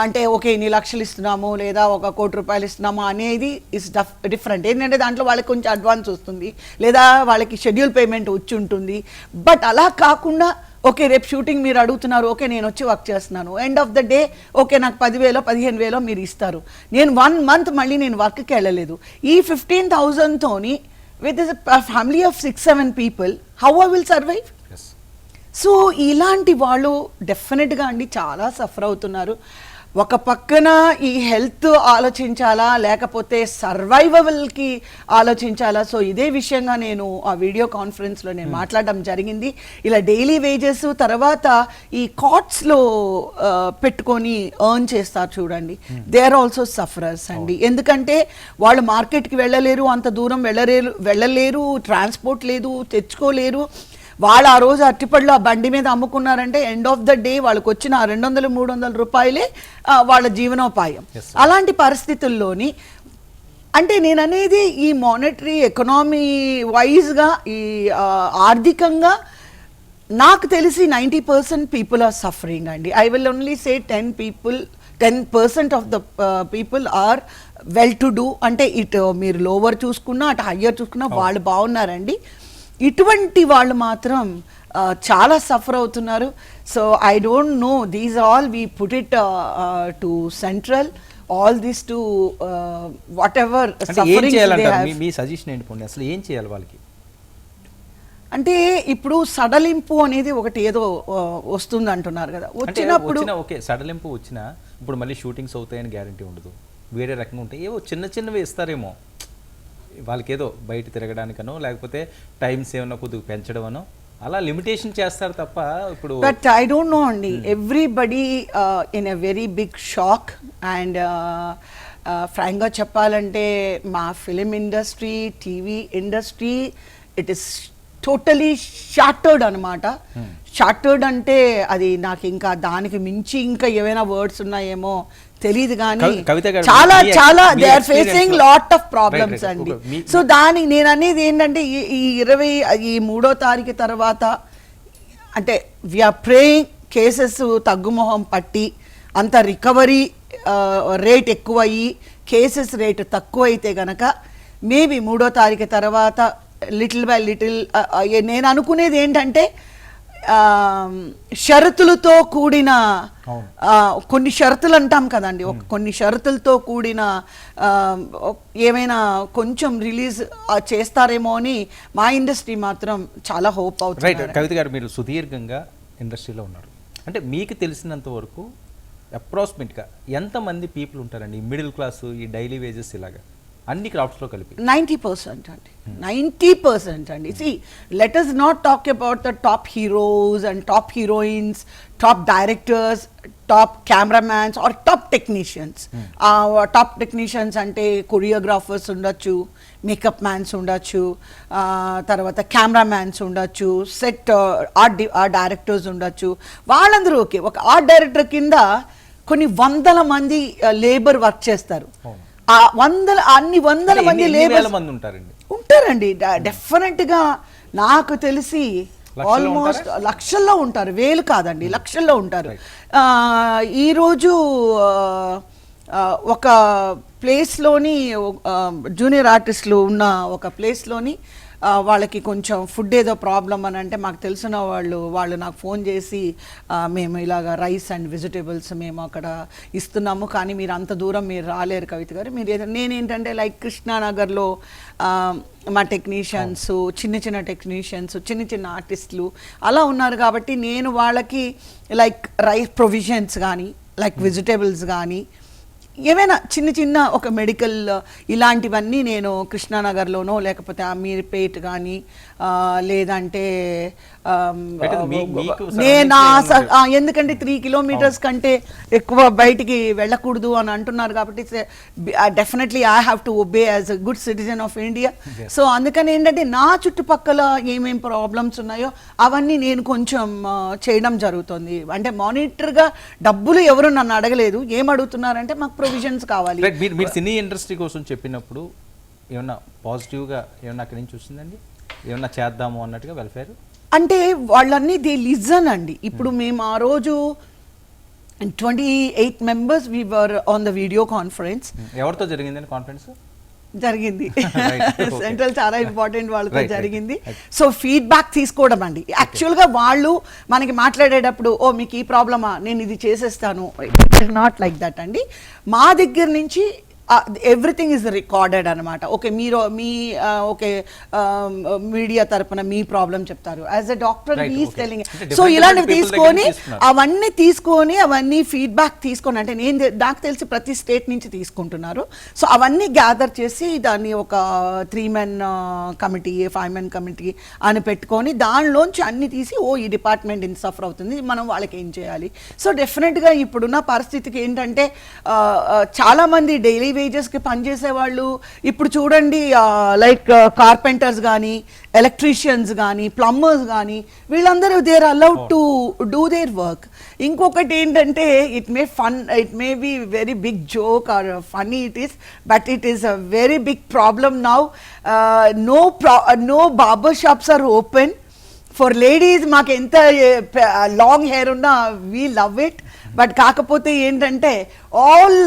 అంటే ఓకే ఇన్ని లక్షలు ఇస్తున్నాము లేదా 1 కోటి రూపాయలు ఇస్తున్నాము అనేది ఇస్ డిఫరెంట్. ఏంటంటే దాంట్లో వాళ్ళకి కొంచెం అడ్వాన్స్ వస్తుంది లేదా వాళ్ళకి షెడ్యూల్ పేమెంట్ వచ్చి ఉంటుంది. బట్ అలా కాకుండా ఓకే రేపు షూటింగ్ మీరు అడుగుతున్నారు, ఓకే నేను వచ్చి వర్క్ చేస్తున్నాను, end of the day okay నాకు 10,000 15,000 మీరు ఇస్తారు, నేను 1 month మళ్ళీ నేను వర్క్కి వెళ్ళలేదు, ఈ 15,000తోని with a family of 6-7 people, how I will survive? Yes. So ఇలాంటి వాళ్ళు డెఫినెట్గా అండి చాలా సఫర్ అవుతున్నారు. ఒక పక్కన ఈ హెల్త్ ఆలోచించాలా లేకపోతే సర్వైవల్కి ఆలోచించాలా. సో ఇదే విషయంగా నేను ఆ వీడియో కాన్ఫరెన్స్లో నేను మాట్లాడడం జరిగింది. ఇలా డైలీ వేజెస్ తర్వాత ఈ కాట్స్లో పెట్టుకొని ఎర్న్ చేస్తారు చూడండి, దే ఆర్ ఆల్సో సఫరర్స్ అండి. ఎందుకంటే వాళ్ళు మార్కెట్కి వెళ్ళలేరు, అంత దూరం వెళ్ళలేరు, ట్రాన్స్పోర్ట్ లేదు, తెచ్చుకోలేరు. వాళ్ళు ఆ రోజు అరటిపళ్ళు ఆ బండి మీద అమ్ముకున్నారంటే ఎండ్ ఆఫ్ ద డే వాళ్ళకి వచ్చిన 200-300 రూపాయలే వాళ్ళ జీవనోపాయం. అలాంటి పరిస్థితుల్లోని అంటే నేను అనేది ఈ మానిటరీ ఎకనామీ వైజ్గా ఈ ఆర్థికంగా నాకు తెలిసి 90% పీపుల్ ఆర్ సఫరింగ్ అండి. I will only say 10% of the people are well to do. అంటే ఇటు మీరు లోవర్ చూసుకున్నా అటు హయ్యర్ చూసుకున్నా వాళ్ళు బాగున్నారండి. ఇటువంటి వాళ్ళు మాత్రం చాలా సఫర్ అవుతున్నారు. So I don't no, these all we put it to central, all this to what ever me suggestion ఏంటి పోండి, అసలు ఏం చేయాలి వాళ్ళకి? అంటే ఇప్పుడు సడలింపు అనేది ఒకటి ఏదో వస్తుంది అంటున్నారు కదా, వచ్చినప్పుడు ఓకే సడలింపు వచ్చినా ఇప్పుడు మళ్ళీ షూటింగ్స్ అవుతాయని గ్యారంటీ ఉండదు, వేరే రకంగా ఉంటాయి, ఏవో చిన్నవి ఇస్తారేమో వాళ్ళకి, ఏదో బయట తిరగడానికనో లేకపోతే టైమ్స్ ఏమన్నా కొద్దిగా పెంచడమనో అలా లిమిటేషన్ చేస్తారు తప్ప ఇప్పుడు. బట్ ఐ డోంట్ నో అండి, everybody in a very big shock. And ఫ్రాంక్గా చెప్పాలంటే మా film industry, TV industry, it is totally shattered అనమాట. షాటర్డ్ అంటే అది నాకు ఇంకా దానికి మించి ఇంకా ఏమైనా వర్డ్స్ ఉన్నాయేమో తెలియదు కానీ చాలా చాలా they are facing lot of problems అండి. సో దానికి నేను అనేది ఏంటంటే ఈ 23వ తారీఖు తర్వాత అంటే వీఆర్ ప్రేయింగ్ కేసెస్ తగ్గుముఖం పట్టి అంత రికవరీ రేట్ ఎక్కువయ్యి కేసెస్ రేట్ తక్కువ అయితే గనక మేబీ 3వ తారీఖు తర్వాత లిటిల్ బై లిటిల్ నేను అనుకునేది ఏంటంటే షరతులతో కూడిన కొన్ని షరతులు అంటాం కదండి, కొన్ని షరతులతో కూడిన ఏమైనా కొంచెం రిలీజ్ చేస్తారేమో అని మా ఇండస్ట్రీ మాత్రం చాలా హోప్ అవుతుంది. రైట్ కవిత గారు, మీరు సుదీర్ఘంగా ఇండస్ట్రీలో ఉన్నారు, అంటే మీకు తెలిసినంత వరకు అప్రాక్సిమేట్గా ఎంతమంది పీపుల్ ఉంటారండి మిడిల్ క్లాస్ ఈ డైలీ వేజెస్ ఇలాగా అన్ని క్రాఫ్ట్స్లో కలిపి? 90% అండి, 90% అండి. See, let us not talk about the top heroes and top heroines, top directors, top cameramans or top technicians. Top technicians అంటే కొరియోగ్రాఫర్స్ ఉండొచ్చు, మేకప్ మ్యాన్స్ ఉండొచ్చు, తర్వాత కెమెరామ్యాన్స్ ఉండొచ్చు, సెట్ ఆర్ట్ డైరెక్టర్స్ ఉండొచ్చు. వాళ్ళందరూ ఓకే, ఒక ఆర్ట్ డైరెక్టర్ కింద కొన్ని 100 మంది లేబర్ వర్క్ చేస్తారు. అన్ని వందల మంది ఎన్ని లేబర్స్ వేల మంది ఉంటారండి? ఉంటారండి డెఫినెట్గా. నాకు తెలిసి లక్షల్లో ఆల్మోస్ట్ లక్షల్లో ఉంటారు, వేలు కాదండి, లక్షల్లో ఉంటారు. ఈరోజు ఒక ప్లేస్లోని జూనియర్ ఆర్టిస్టులు ఉన్న ఒక ప్లేస్లోని వాళ్ళకి కొంచెం ఫుడ్ ఏదో ప్రాబ్లం అని అంటే మాకు తెలిసిన వాళ్ళు నాకు ఫోన్ చేసి మేము ఇలాగ రైస్ అండ్ వెజిటేబుల్స్ మేము అక్కడ ఇస్తున్నాము, కానీ మీరు అంత దూరం మీరు రాలేరు కవిత గారు, మీరు నేనేంటంటే లైక్ కృష్ణానగర్లో మా టెక్నీషియన్స్, చిన్న టెక్నీషియన్స్, చిన్న ఆర్టిస్టులు అలా ఉన్నారు కాబట్టి నేను వాళ్ళకి లైక్ రైస్ ప్రొవిజన్స్ కానీ లైక్ వెజిటేబుల్స్ కానీ ఏమైనా చిన్న ఒక మెడికల్ ఇలాంటివన్నీ నేను కృష్ణానగర్లోనో లేకపోతే అమీర్పేట్ కానీ లేదంటే నేను ఎందుకంటే 3 కిలోమీటర్స్ కంటే ఎక్కువ బయటికి వెళ్ళకూడదు అని అంటున్నారు కాబట్టి definitely I have to obey as a good citizen of India. So అందుకని ఏంటంటే నా చుట్టుపక్కల ఏమేం ప్రాబ్లమ్స్ ఉన్నాయో అవన్నీ నేను కొంచెం చేయడం జరుగుతుంది. అంటే మానిటర్గా డబ్బులు ఎవరు నన్ను అడగలేదు, ఏం అడుగుతున్నారంటే మాకు ప్రొవిజన్స్ కావాలి. మీరు సినీ ఇండస్ట్రీ కోసం చెప్పినప్పుడు ఏమన్నా పాజిటివ్గా ఏమన్నా అక్కడి నుంచి వచ్చిందండి? ఏమన్నా చేద్దాము అన్నట్టుగా వెల్ఫేర్ అంటే వాళ్ళన్నీ దే లిజన్ అండి. ఇప్పుడు మేము ఆ రోజు 28 members we were on the video conference. ఎవరితో జరిగిందండి కాన్ఫరెన్స్? జరిగింది సెంట్రల్ చాలా ఇంపార్టెంట్ వాళ్ళతో జరిగింది. సో ఫీడ్బ్యాక్ తీసుకోవడం అండి. యాక్చువల్గా వాళ్ళు మనకి మాట్లాడేటప్పుడు ఓ మీకు ఈ ప్రాబ్లమా నేను ఇది చేసేస్తాను, ఇట్స్ నాట్ లైక్ దట్ అండి. మా దగ్గర నుంచి ఎవ్రీథింగ్ ఈజ్ రికార్డెడ్ అనమాట. ఓకే మీరు మీ ఓకే మీడియా తరపున మీ ప్రాబ్లం చెప్తారు, as a doctor he's telling. So ఇలాంటివి తీసుకొని అవన్నీ ఫీడ్బ్యాక్ తీసుకొని, అంటే నాకు తెలిసి ప్రతి స్టేట్ నుంచి తీసుకుంటున్నారు. సో అవన్నీ గ్యాదర్ చేసి దాన్ని ఒక 3-man కమిటీ 5-man కమిటీ అని పెట్టుకొని దానిలోంచి అన్ని తీసి ఈ డిపార్ట్మెంట్ ఇంత సఫర్ అవుతుంది, మనం వాళ్ళకి ఏం చేయాలి. సో డెఫినెట్గా ఇప్పుడున్న పరిస్థితికి ఏంటంటే చాలామంది డైలీ వేజెస్కి పనిచేసే వాళ్ళు ఇప్పుడు చూడండి లైక్ కార్పెంటర్స్ కానీ ఎలక్ట్రీషియన్స్ కానీ ప్లంబర్స్ కానీ వీళ్ళందరూ they are allowed to do their work. ఇంకొకటి ఏంటంటే it may be very big joke or funny it is, but it is a very big problem now. No barber shops are open for ladies. మాకు ఎంత long hair ఉన్నా we love it. But కాకపోతే ఏంటంటే all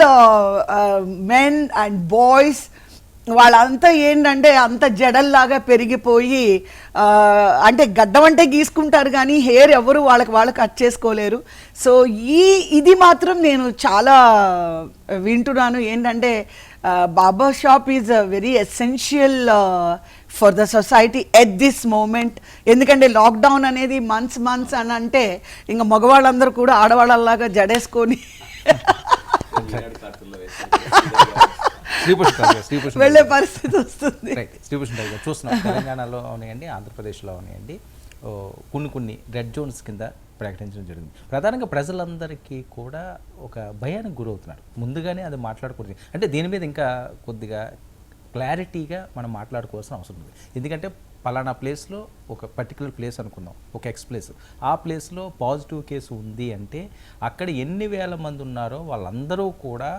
men and boys వాళ్ళంతా ఏంటంటే అంత జడల్లాగా పెరిగిపోయి అంటే గడ్డం అంటే గీసుకుంటారు కానీ హెయిర్ ఎవరు వాళ్ళు కట్ చేసుకోలేరు. సో ఇది మాత్రం నేను చాలా వింటున్నాను ఏంటంటే barber shop is very essential for the society at this moment. ఎందుకంటే లాక్డౌన్ అనేది మంత్స్ అని అంటే ఇంకా మగవాళ్ళందరూ కూడా ఆడవాళ్ళలాగా జడేసుకొని వెళ్ళే పరిస్థితి వస్తుంది. శ్రీభూషణ్ గారు చూస్తున్నాం తెలంగాణలో ఉన్నాయండి, ఆంధ్రప్రదేశ్లో ఉన్నాయండి, కొన్ని రెడ్ జోన్స్ కింద ప్రకటించడం జరిగింది. ప్రధానంగా ప్రజలందరికీ కూడా ఒక భయానికి గురవుతున్నారు. ముందుగానే అది మాట్లాడకూడదు. అంటే దీని మీద ఇంకా కొద్దిగా క్లారిటీగా మనం మాట్లాడుకోవాల్సిన అవసరం ఉంది. ఎందుకంటే పలానా ప్లేస్లో ఒక పర్టికులర్ ప్లేస్ అనుకుందాం, ఒక ఎక్స్ ప్లేస్, ఆ ప్లేస్లో పాజిటివ్ కేసు ఉంది అంటే అక్కడ ఎన్ని వేల మంది ఉన్నారో వాళ్ళందరూ కూడా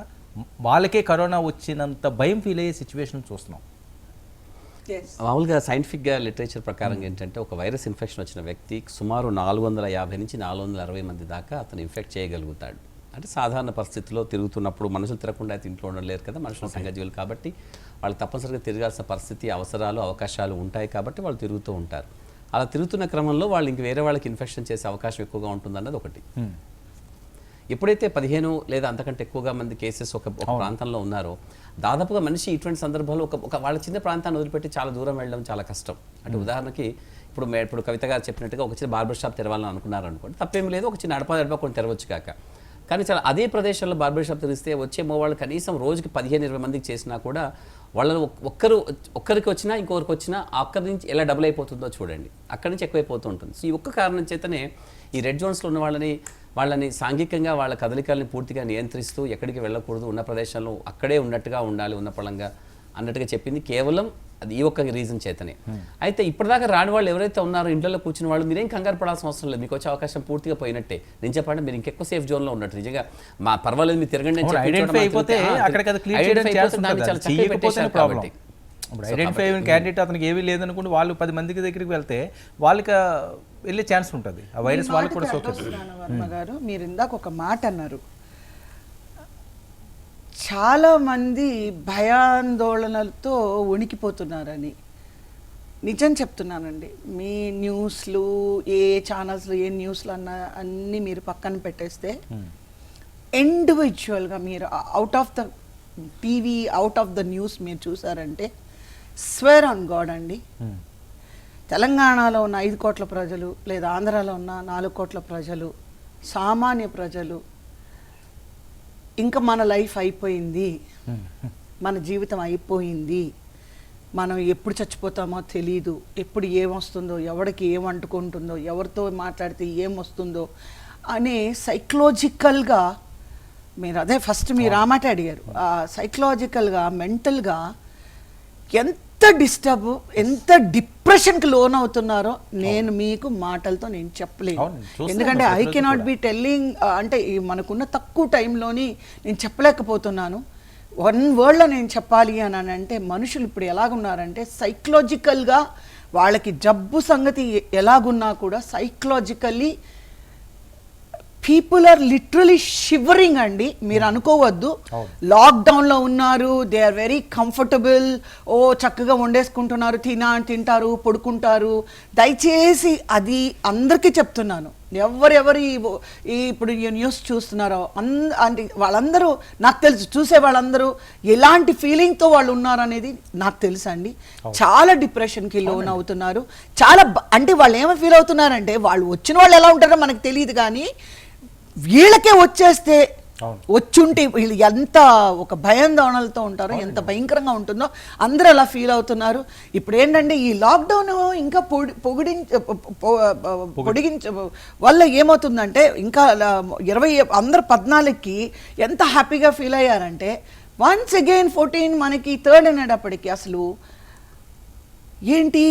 వాళ్ళకే కరోనా వచ్చినంత భయం ఫీల్ అయ్యే సిచ్యువేషన్ చూస్తున్నాం. మామూలుగా సైంటిఫిక్గా లిటరేచర్ ప్రకారం ఏంటంటే ఒక వైరస్ ఇన్ఫెక్షన్ వచ్చిన వ్యక్తి సుమారు 450 నుంచి 460 మంది దాకా అతను ఇన్ఫెక్ట్ చేయగలుగుతాడు. అంటే సాధారణ పరిస్థితుల్లో తిరుగుతున్నప్పుడు మనుషులు తిరగకుండా అయితే ఇంట్లో ఉండలేరు కదా, మనుషులు సంఘజీవులు కాబట్టి వాళ్ళు తప్పనిసరిగా తిరగాల్సిన పరిస్థితి, అవసరాలు, అవకాశాలు ఉంటాయి కాబట్టి వాళ్ళు తిరుగుతూ ఉంటారు. అలా తిరుగుతున్న క్రమంలో వాళ్ళు ఇంక వేరే వాళ్ళకి ఇన్ఫెక్షన్ చేసే అవకాశం ఎక్కువగా ఉంటుందన్నది ఒకటి. ఎప్పుడైతే 15 లేదా అంతకంటే ఎక్కువగా మంది కేసెస్ ఒక ప్రాంతంలో ఉన్నారో దాదాపుగా మనిషి ఇటువంటి సందర్భాల్లో ఒక వాళ్ళ చిన్న ప్రాంతాన్ని వదిలిపెట్టి చాలా దూరం వెళ్ళడం చాలా కష్టం. అంటే ఉదాహరణకి ఇప్పుడు కవిత గారు చెప్పినట్టుగా ఒక చిన్న బార్బర్ షాప్ తెరవాలని అనుకున్నారు అనుకోండి, తప్పేం లేదు, ఒక చిన్న అడప కొన్ని తెరవచ్చు కాక. కానీ చాలా అదే ప్రదేశంలో బార్బర్ షాప్ తెరిస్తే వచ్చే వాళ్ళు కనీసం రోజుకి 15-20 మందికి చేసినా కూడా వాళ్ళలో ఒక్కరికి వచ్చినా ఇంకొకరికి వచ్చినా అక్కడి నుంచి ఎలా డబుల్ అయిపోతుందో చూడండి, అక్కడి నుంచి ఎక్కువైపోతూ ఉంటుంది. సో ఈ ఒక్క కారణం చేతనే ఈ రెడ్ జోన్స్లో ఉన్న వాళ్ళని సాంఘికంగా వాళ్ళ కదలికల్ని పూర్తిగా నియంత్రిస్తూ ఎక్కడికి వెళ్ళకూడదు, ఉన్న ప్రదేశంలో అక్కడే ఉన్నట్టుగా ఉండాలి, ఉన్న పళంగా అన్నట్టుగా చెప్పింది కేవలం అది ఈ ఒక్క రీజన్ చేతనే. అయితే ఇప్పటిదాకా రాని వాళ్ళు ఎవరైతే ఉన్నారో ఇంట్లో కూర్చున్న వాళ్ళు మీరేం కంగారు పడాల్సిన అవసరం లేదు, మీకు వచ్చే అవకాశం పూర్తిగా పోయినట్టే. నేను చెప్పండి మీరు ఇంకెక్కువ సేఫ్ జోన్లో ఉన్నట్టు. నిజంగా మా పర్వాలేదు మీరు తిరగండి అని చెప్పి ఐడెంటిఫై అయిపోతే అక్కడికి అది క్లియర్ చేయడం చేయాల్సి ఉంటుంది. చాలా చక్కగా పెట్టేశారు కాబట్టి. ఇప్పుడు ఐడెంటిఫై అయిన క్యాండిడేట్ అతనికి ఏమీ లేదనుకుంటే వాళ్ళు 10 మందికి దగ్గరికి వెళ్తే వాళ్ళకి వెళ్ళే ఛాన్స్ ఉంటుంది, ఆ వైరస్ వాళ్ళకి కూడా సోకేస్తుంది. వర్మ గారు మీరు ఇందాక ఒక మాట అన్నారు, చాలా మంది భయాందోళనలతో వణికిపోతున్నారని. నిజం చెప్తున్నానండి, మీ న్యూస్లు ఏ ఛానల్స్లో ఏ న్యూస్లు అన్నా అన్నీ మీరు పక్కన పెట్టేస్తే ఇండివిజువల్గా మీరు out of the TV out of the news మీరు చూసారంటే స్వేర్ ఆన్ గాడ్ అండి, తెలంగాణలో ఉన్న 5 కోట్ల ప్రజలు లేదా ఆంధ్రాలో ఉన్న 4 కోట్ల ప్రజలు, సామాన్య ప్రజలు ఇంకా మన లైఫ్ అయిపోయింది, మన జీవితం అయిపోయింది, మనం ఎప్పుడు చచ్చిపోతామో తెలీదు, ఎప్పుడు ఏమొస్తుందో, ఎవరికి ఏం అంటుకుంటుందో, ఎవరితో మాట్లాడితే ఏం వస్తుందో అనే సైకలాజికల్గా మీరు అదే ఫస్ట్ మీరు ఆ మాట అడిగారు, సైకలాజికల్గా మెంటల్గా ఎంత డిస్టర్బ్ ఎంత డిప్రెషన్కి లోన్ అవుతున్నారో నేను మీకు మాటలతో నేను చెప్పలేను. ఎందుకంటే ఐ కెనాట్ బి టెల్లింగ్, అంటే మనకున్న తక్కువ టైంలోని నేను చెప్పలేకపోతున్నాను. 1 వర్డ్లో నేను చెప్పాలి అని అంటే మనుషులు ఇప్పుడు ఎలాగున్నారంటే సైకలాజికల్గా వాళ్ళకి జబ్బు సంగతి ఎలాగున్నా కూడా psychologically people are literally shivering అండి. మీరు అనుకోవద్దు లాక్డౌన్లో ఉన్నారు, దే ఆర్ వెరీ కంఫర్టబుల్, ఓ చక్కగా వండేసుకుంటున్నారు, తింటారు, పడుకుంటారు. దయచేసి అది అందరికీ చెప్తున్నాను, ఎవరెవరు ఇప్పుడు ఈ న్యూస్ చూస్తున్నారో అంటే వాళ్ళందరూ నాకు తెలుసు, చూసే వాళ్ళందరూ ఎలాంటి ఫీలింగ్తో వాళ్ళు ఉన్నారు అనేది నాకు తెలుసు అండి. చాలా డిప్రెషన్కి లోన్ అవుతున్నారు. చాలా అంటే వాళ్ళు ఏమో ఫీల్ అవుతున్నారంటే వాళ్ళు వచ్చిన వాళ్ళు ఎలా ఉంటారో మనకు తెలియదు, కానీ వీళ్ళకే వచ్చేస్తే వచ్చుంటే వీళ్ళు ఎంత ఒక భయాందోళనలతో ఉంటారో, ఎంత భయంకరంగా ఉంటుందో అందరూ అలా ఫీల్ అవుతున్నారు. ఇప్పుడు ఏంటంటే ఈ లాక్డౌన్ ఇంకా పొడిగించ వల్ల ఏమవుతుందంటే ఇంకా 20 14కి ఎంత హ్యాపీగా ఫీల్ అయ్యారంటే వన్స్ అగైన్ 14 మనకి 3rd అనేటప్పటికి అసలు ఏంటి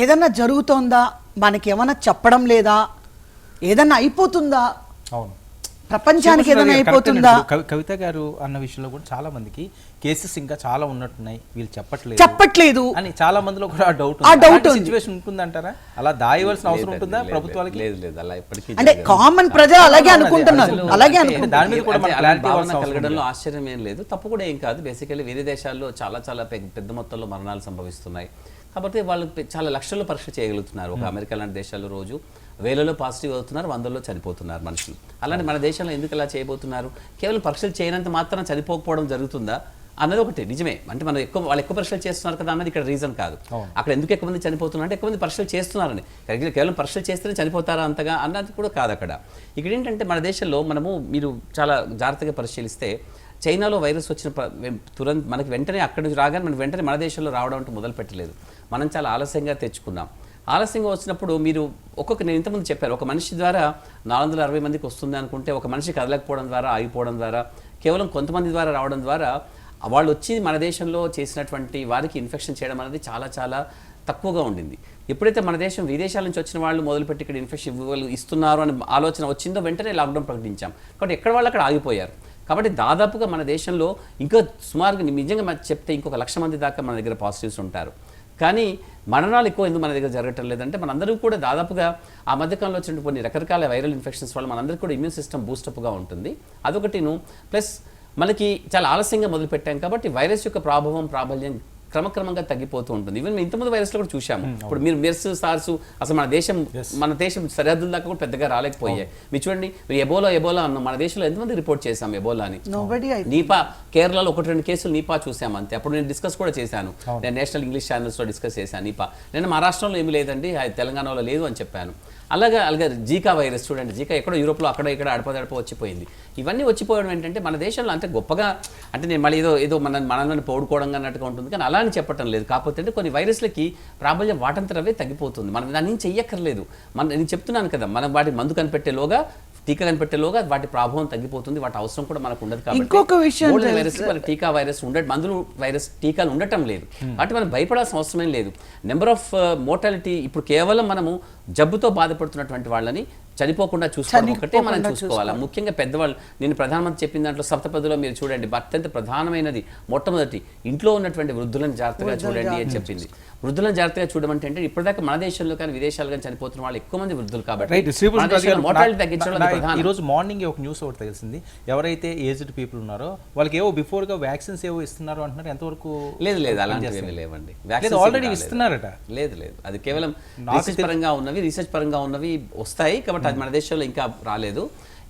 ఏదన్నా జరుగుతోందా, మనకి ఏమన్నా చెప్పడం లేదా, ఏదన్నా అయిపోతుందా, ప్రపంచానికి ఏదైనా అయిపోతుందా. కవిత గారు అన్న విషయంలో కూడా చాలా మందికి కేసెస్ ఇంకా చాలా ఉన్నట్టున్నాయి, వీళ్ళు చెప్పట్లేదు అని చాలా మందిలో కూడా డౌట్ సిచ్యువేషన్ ఉంటుందంటారా? అలా దాయవలసిన అవసరం ఉంటుందా ప్రభుత్వాలకి? లేదు అలా ఇప్పటికీ అంటే కామన్ ప్రజలు అలాగే అనుకుంటున్నారు. దాని మీద కూడా మన క్లారిటీ కలగడంలో ఆశ్చర్యం ఏం లేదు, తప్పు కూడా ఏం కాదు. బేసికల్లీ వేరే దేశాల్లో చాలా పెద్ద మొత్తంలో మరణాలు సంభవిస్తున్నాయి కాబట్టి వాళ్ళు చాలా లక్షల్లో పరీక్ష చేయగలుగుతున్నారు. ఒక అమెరికా లాంటి దేశాల్లో రోజు వేలలో పాజిటివ్ అవుతున్నారు, 100లో చనిపోతున్నారు మనుషులు. అలాంటి మన దేశంలో ఎందుకు ఇలా చేయబోతున్నారు? కేవలం పరీక్షలు చేయనంత మాత్రం చనిపోకపోవడం జరుగుతుందా అన్నది ఒకటి నిజమే. అంటే మనం వాళ్ళు ఎక్కువ పరీక్షలు చేస్తున్నారు కదా అన్నది ఇక్కడ రీజన్ కాదు. అక్కడ ఎందుకు ఎక్కువ మంది చనిపోతున్నారు అంటే ఎక్కువ మంది పరీక్షలు చేస్తున్నారని, కేవలం పరీక్షలు చేస్తేనే చనిపోతారా అంతగా అన్నది కూడా కాదు అక్కడ. ఇక్కడ ఏంటంటే మన దేశంలో మీరు చాలా జాగ్రత్తగా పరిశీలిస్తే చైనాలో వైరస్ వచ్చిన మనకి వెంటనే అక్కడి నుంచి రాగానే మనం వెంటనే మన దేశంలో రావడం అంటూ మొదలు పెట్టలేదు. మనం చాలా ఆలస్యంగా తెచ్చుకున్నాం. ఆలస్యంగా వచ్చినప్పుడు మీరు నేను ఇంతకుముందు చెప్పారు, ఒక మనిషి ద్వారా 460 మందికి వస్తుంది అనుకుంటే ఒక మనిషి కదలకపోవడం ద్వారా, ఆగిపోవడం ద్వారా, కేవలం కొంతమంది ద్వారా రావడం ద్వారా వాళ్ళు వచ్చి మన దేశంలో చేసినటువంటి వారికి ఇన్ఫెక్షన్ చేయడం అనేది చాలా తక్కువగా ఉండింది. ఎప్పుడైతే మన దేశం విదేశాల నుంచి వచ్చిన వాళ్ళు మొదలుపెట్టి ఇక్కడ ఇన్ఫెక్షన్ ఇస్తున్నారు అని ఆలోచన వచ్చిందో వెంటనే లాక్డౌన్ ప్రకటించాం. కాబట్టి ఎక్కడ వాళ్ళు అక్కడ ఆగిపోయారు. కాబట్టి దాదాపుగా మన దేశంలో ఇంకా సుమారుగా నిజంగా చెప్తే ఇంకొక 1,00,000 మంది దాకా మన దగ్గర పాజిటివ్స్ ఉంటారు. కానీ మరణాలు ఎక్కువ ఎందుకు మన దగ్గర జరగటం లేదంటే మనందరూ కూడా దాదాపుగా ఆ మధ్యకాలంలో వచ్చిన కొన్ని రకరకాల వైరల్ ఇన్ఫెక్షన్స్ వల్ల మనందరికీ కూడా ఇమ్యూన్ సిస్టమ్ బూస్టప్గా ఉంటుంది. అదొకటిను ప్లస్ మనకి చాలా ఆలస్యంగా మొదలుపెట్టాం కాబట్టి వైరస్ యొక్క ప్రాబల్యం క్రమక్రమంగా తగ్గిపోతూ ఉంటుంది. ఈవెన్ మేము ఇంతకుముందు వైరస్లో కూడా చూసాము. ఇప్పుడు మీరు మెర్స్, సార్స్ అసలు మన దేశం సరిహద్దుల దాకా కూడా పెద్దగా రాలేకపోయాయి. మీరు చూడండి, ఎబోలా అన్నాం, మన దేశంలో ఎంతమంది రిపోర్ట్ చేశాం ఎబోలా అని. నీపా కేరళలో 1-2 కేసులు నీపా చూసాము అంతే. అప్పుడు నేను డిస్కస్ కూడా చేశాను, నేను నేషనల్ ఇంగ్లీష్ ఛానల్స్లో డిస్కస్ చేశాను నీపా. నేను మహారాష్ట్రలో ఏమీ లేదండి, తెలంగాణలో లేదు అని చెప్పాను. అలాగే జీకా వైరస్ చూడండి, జీకా ఎక్కడో యూరోప్లో అక్కడ ఇక్కడ అడపదడప వచ్చిపోయింది. ఇవన్నీ వచ్చిపోవడం ఏంటంటే మన దేశంలో అంతే గొప్పగా అంటే నేను మళ్ళీ ఏదో మనల్ని పౌడుకోవడం అన్నట్టుగా ఉంటుంది, కానీ అలా అని చెప్పటం లేదు. కాకపోతే కొన్ని వైరస్లకి ప్రాబల్యం వాటంతరవే తగ్గిపోతుంది. మనం దాన్ని చెయ్యక్కర్లేదు. నేను చెప్తున్నాను కదా, మనం వాటి మందు కనిపెట్టేలోగా టీకా కనిపెట్టేలోగా వాటి ప్రభావం తగ్గిపోతుంది, వాటి అవసరం కూడా మనకు ఉండదు. కాబట్టి ఇంకొక విషయం గోల్డెన్ వైరస్ మనకి టీకా వైరస్ మందులు వైరస్ టీకాలు ఉండటం లేదు, కాబట్టి మనం భయపడాల్సిన అవసరమే లేదు. నెంబర్ ఆఫ్ మోర్టాలిటీ ఇప్పుడు కేవలం మనము జబ్బుతో బాధపడుతున్నటువంటి వాళ్ళని చనిపోకుండా చూసుకోవడం ఒకటే మనం చూసుకోవాలి. ముఖ్యంగా పెద్దవాళ్ళు, నేను ప్రధానమంత్రి చెప్పిన దాంట్లో సప్తపదిలో మీరు చూడండి, అత్యంత ప్రధానమైనది మొట్టమొదటి ఇంట్లో ఉన్నటువంటి వృద్ధులను జాగ్రత్తగా చూడండి అని చెప్పింది. వృద్ధులను జాగ్రత్తగా చూడమంటే అంటే ఇప్పటిదాకా మన దేశంలో కానీ విదేశాలు కానీ చనిపోతున్న వాళ్ళు ఎక్కువ మంది వృద్ధులు, కాబట్టి మోర్టాలిటీ తగ్గించడం. ఈ రోజు మార్నింగ్ ఒక న్యూస్ ఒకటి తెలిసింది, ఎవరైతే ఏజ్డ్ పీపుల్ ఉన్నారో వాళ్ళకి ఏవో బిఫోర్ గా వ్యాక్సిన్స్ ఏవో ఇస్తున్నారు అంటున్నారు, ఎంతవరకు? లేదు అలాంటివి లేవండి, ఆల్రెడీ ఇస్తున్నారట. లేదు అది కేవలం రీసెర్చ్ పరంగా ఉన్నవి వస్తాయి, కాబట్టి అది మన దేశంలో ఇంకా రాలేదు.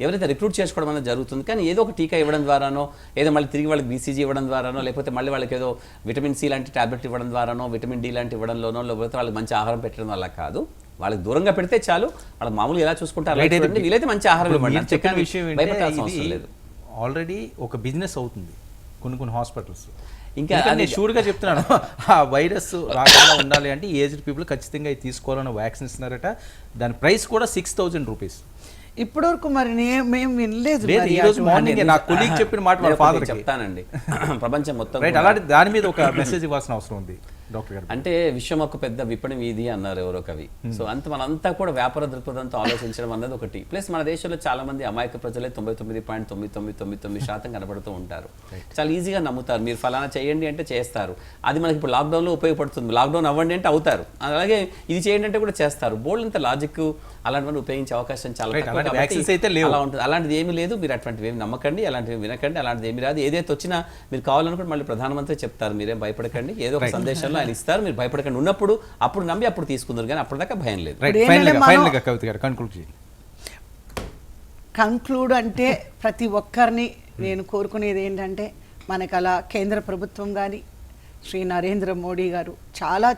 ఎవరైతే రిక్రూట్ చేసుకోవడం అనేది జరుగుతుంది, కానీ ఏదో ఒక టీకా ఇవ్వడం ద్వారానో, ఏదో మళ్ళీ తిరిగి వాళ్ళకి బీసీజీ ఇవ్వడం ద్వారానో, లేకపోతే మళ్ళీ వాళ్ళకి ఏదో విటమిన్ సి లాంటి టాబ్లెట్ ఇవ్వడం ద్వారానో, విటమిన్ డి లాంటి ఇవ్వడంలోనో, లేకపోతే వాళ్ళకి మంచి ఆహారం పెట్టడం వల్ల కాదు. వాళ్ళకి దూరంగా పెడితే చాలు, వాళ్ళకి మామూలుగా ఎలా చూసుకుంటారు వీలైతే మంచి ఆహారం ఇవ్వండి. చెప్పిన విషయం ఆల్రెడీ ఒక బిజినెస్ అవుతుంది కొన్ని హాస్పిటల్స్. ఇంకా నేను షూర్గా చెప్తున్నాను, ఆ వైరస్ రాకుండా ఉండాలి అంటే ఏజ్డ్ పీపుల్ ఖచ్చితంగా ఇది తీసుకోవాలని వ్యాక్సిన్ ఇస్తున్నారట. దాని ప్రైస్ కూడా 6,000 రూపీస్. ఇప్పటివరకు మరి మేము వినలేదు. ఈ రోజు మార్నింగ్ నా కొలీగ్ చెప్పిన మాట వాళ్ళ ఫాదర్ చెప్తానండి. ప్రపంచం మొత్తం అలాంటి దాని మీద ఒక మెసేజ్ ఇవ్వాల్సిన అవసరం ఉంది డాక్టర్ గారు. అంటే విశ్వం ఒక పెద్ద విపణి వీధి అన్నారు ఎవరో కవి. సో మనంతా కూడా వ్యాపార దృక్పథంతో ఆలోచించడం అన్నది ఒకటి. ప్లస్ మన దేశంలో చాలా మంది అమాయక ప్రజలే 99.9999% కనబడుతూ ఉంటారు. చాలా ఈజీగా నమ్ముతారు, మీరు ఫలానా చేయండి అంటే చేస్తారు. అది మనకి ఇప్పుడు లాక్డౌన్లో ఉపయోగపడుతుంది. లాక్డౌన్ అవ్వండి అంటే అవుతారు, అలాగే ఇది చేయండి అంటే కూడా చేస్తారు. బోల్డ్ అంత లాజిక్ అలాంటివన్నీ ఉపయోగించే అవకాశం చాలా అలా ఉంటుంది. అలాంటిది ఏమీ లేదు, మీరు అటువంటివి ఏమి నమ్మకండి, అలాంటివి వినకండి, అలాంటిది ఏమి రాదు. ఏదైతే వచ్చినా మీరు కావాలనుకుంటే మళ్ళీ ప్రధానమంత్రి చెప్తారు, మీరేం భయపడకండి, ఏదో ఒక సందేశంలో ఆయన ఇస్తారు, మీరు భయపడకండి. ఉన్నప్పుడు అప్పుడు నమ్మి అప్పుడు తీసుకుందరు, కానీ అప్పటిదాకా భయం లేదు. కంక్లూడ్ అంటే ప్రతి ఒక్కరిని నేను కోరుకునేది ఏంటంటే, మనకు అలా కేంద్ర ప్రభుత్వం కానీ శ్రీ నరేంద్ర మోడీ గారు చాలా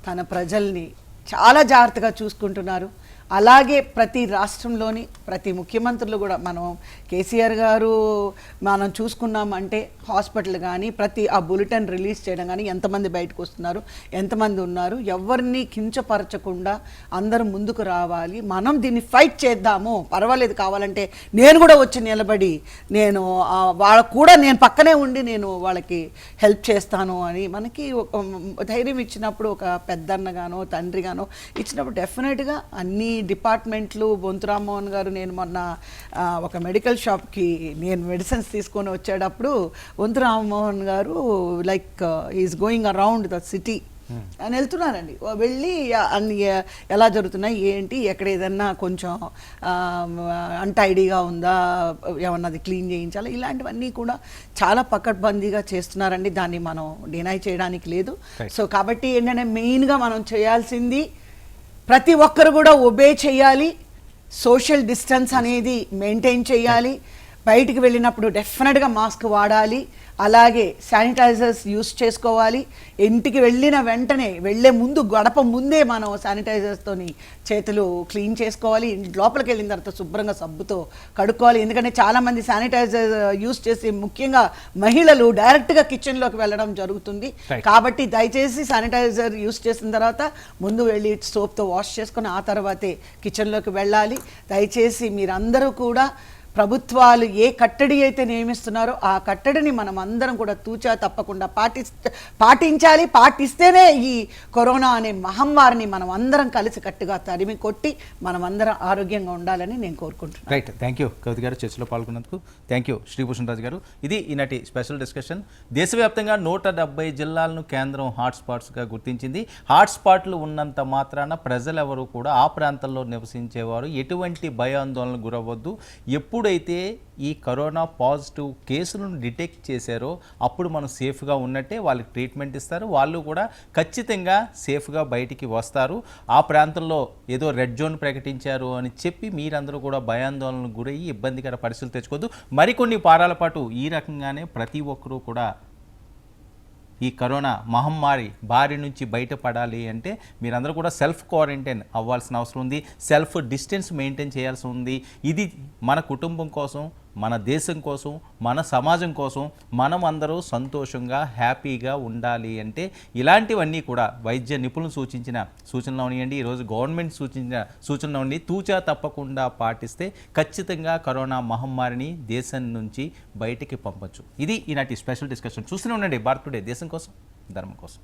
తన ప్రజల్ని చాలా జాగ్రత్తగా చూసుకుంటున్నారు. అలాగే ప్రతి రాష్ట్రంలోని ప్రతి ముఖ్యమంత్రులు కూడా, మనం కేసీఆర్ గారు మనం చూసుకున్నామంటే హాస్పిటల్ కానీ ప్రతి ఆ బులెటిన్ రిలీజ్ చేయడం కానీ ఎంతమంది బయటకు వస్తున్నారు, ఎంతమంది ఉన్నారు, ఎవరిని కించపరచకుండా అందరూ ముందుకు రావాలి. మనం దీన్ని ఫైట్ చేద్దాము, పర్వాలేదు, కావాలంటే నేను కూడా వచ్చి నిలబడి నేను వాళ్ళకు కూడా నేను పక్కనే ఉండి నేను వాళ్ళకి హెల్ప్ చేస్తాను అని మనకి ధైర్యం ఇచ్చినప్పుడు, ఒక పెద్దన్నగానో తండ్రిగానో ఇచ్చినప్పుడు డెఫినెట్గా అన్ని డిపార్ట్మెంట్లు. బొంతు రామ్మోహన్ గారు, నేను మొన్న ఒక మెడికల్ షాప్కి నేను మెడిసిన్స్ తీసుకొని వచ్చేటప్పుడు బొంతు రామ్మోహన్ గారు like is going around the city అని వెళ్తున్నారండి. వెళ్ళి అన్ని ఎలా జరుగుతున్నాయి ఏంటి, ఎక్కడ ఏదన్నా కొంచెం అన్టైడీగా ఉందా, ఏమన్నది క్లీన్ చేయించాలి, ఇలాంటివన్నీ కూడా చాలా పకడ్బందీగా చేస్తున్నారండి. దాన్ని మనం డినై చేయడానికి లేదు. సో కాబట్టి ఏంటంటే మెయిన్గా మనం చేయాల్సింది ప్రతి ఒక్కరు కూడా ఒబే చేయాలి, సోషల్ డిస్టెన్స్ అనేది మెయింటైన్ చేయాలి, బయటికి వెళ్ళినప్పుడు డెఫినెట్గా మాస్క్ వాడాలి, అలాగే శానిటైజర్స్ యూస్ చేసుకోవాలి. ఇంటికి వెళ్ళిన వెంటనే వెళ్ళే ముందు గడప ముందే మనం శానిటైజర్స్తోని చేతులు క్లీన్ చేసుకోవాలి. లోపలికి వెళ్ళిన తర్వాత శుభ్రంగా సబ్బుతో కడుక్కోవాలి. ఎందుకంటే చాలామంది శానిటైజర్ యూస్ చేసి, ముఖ్యంగా మహిళలు డైరెక్ట్గా కిచెన్లోకి వెళ్ళడం జరుగుతుంది. కాబట్టి దయచేసి శానిటైజర్ యూస్ చేసిన తర్వాత ముందు వెళ్ళి సోప్తో వాష్ చేసుకొని ఆ తర్వాతే కిచెన్లోకి వెళ్ళాలి. దయచేసి మీరందరూ కూడా ప్రభుత్వాలు ఏ కట్టడి అయితే నియమిస్తున్నారో ఆ కట్టడిని మనం అందరం కూడా తూచా తప్పకుండా పాటించాలి. పాటిస్తేనే ఈ కరోనా అనే మహమ్మారిని మనం అందరం కలిసి కట్టుగా తరిమి కొట్టి మనం అందరం ఆరోగ్యంగా ఉండాలని నేను కోరుకుంటున్నాను. రైట్, థ్యాంక్ యూ కవిత గారు, చర్చలో పాల్గొన్నందుకు థ్యాంక్ యూ. శ్రీభూషణ్ రాజు గారు, ఇది ఈనాటి స్పెషల్ డిస్కషన్. దేశవ్యాప్తంగా 170 జిల్లాలను కేంద్రం హాట్స్పాట్స్గా గుర్తించింది. హాట్స్పాట్లు ఉన్నంత మాత్రాన ప్రజలెవరూ కూడా ఆ ప్రాంతంలో నివసించేవారు ఎటువంటి భయాందోళనకు గురవద్దు. ఎప్పుడైతే ఈ కరోనా పాజిటివ్ కేసులను డిటెక్ట్ చేశారో అప్పుడు మనం సేఫ్గా ఉన్నట్టే, వాళ్ళకి ట్రీట్మెంట్ ఇస్తారు, వాళ్ళు కూడా ఖచ్చితంగా సేఫ్గా బయటికి వస్తారు. ఆ ప్రాంతంలో ఏదో రెడ్ జోన్ ప్రకటించారు అని చెప్పి మీరందరూ కూడా భయాందోళనకు గురయ్యి ఇబ్బందికర పరిస్థితులు తెచ్చుకోవద్దు. మరికొన్ని వారాల పాటు ఈ రకంగానే ప్రతి ఒక్కరూ కూడా ఈ కరోనా మహమ్మారి బారి నుంచి బయటపడాలి అంటే మీరందరూ కూడా సెల్ఫ్ క్వారంటైన్ అవ్వాల్సిన అవసరం ఉంది, సెల్ఫ్ డిస్టెన్స్ మెయింటైన్ చేయాల్సి ఉంది. ఇది మన కుటుంబం కోసం, మన దేశం కోసం, మన సమాజం కోసం మనం అందరూ సంతోషంగా హ్యాపీగా ఉండాలి అంటే ఇలాంటివన్నీ కూడా వైద్య నిపుణులు సూచించిన సూచనలు ఉన్నాయండి. ఈరోజు గవర్నమెంట్ సూచించిన సూచనలు ఉండి తూచా తప్పకుండా పాటిస్తే ఖచ్చితంగా కరోనా మహమ్మారిని దేశం నుంచి బయటికి పంపొచ్చు. ఇది ఈనాటి స్పెషల్ డిస్కషన్. చూస్తూనే ఉండండి భారత్ టుడే, దేశం కోసం ధర్మం కోసం.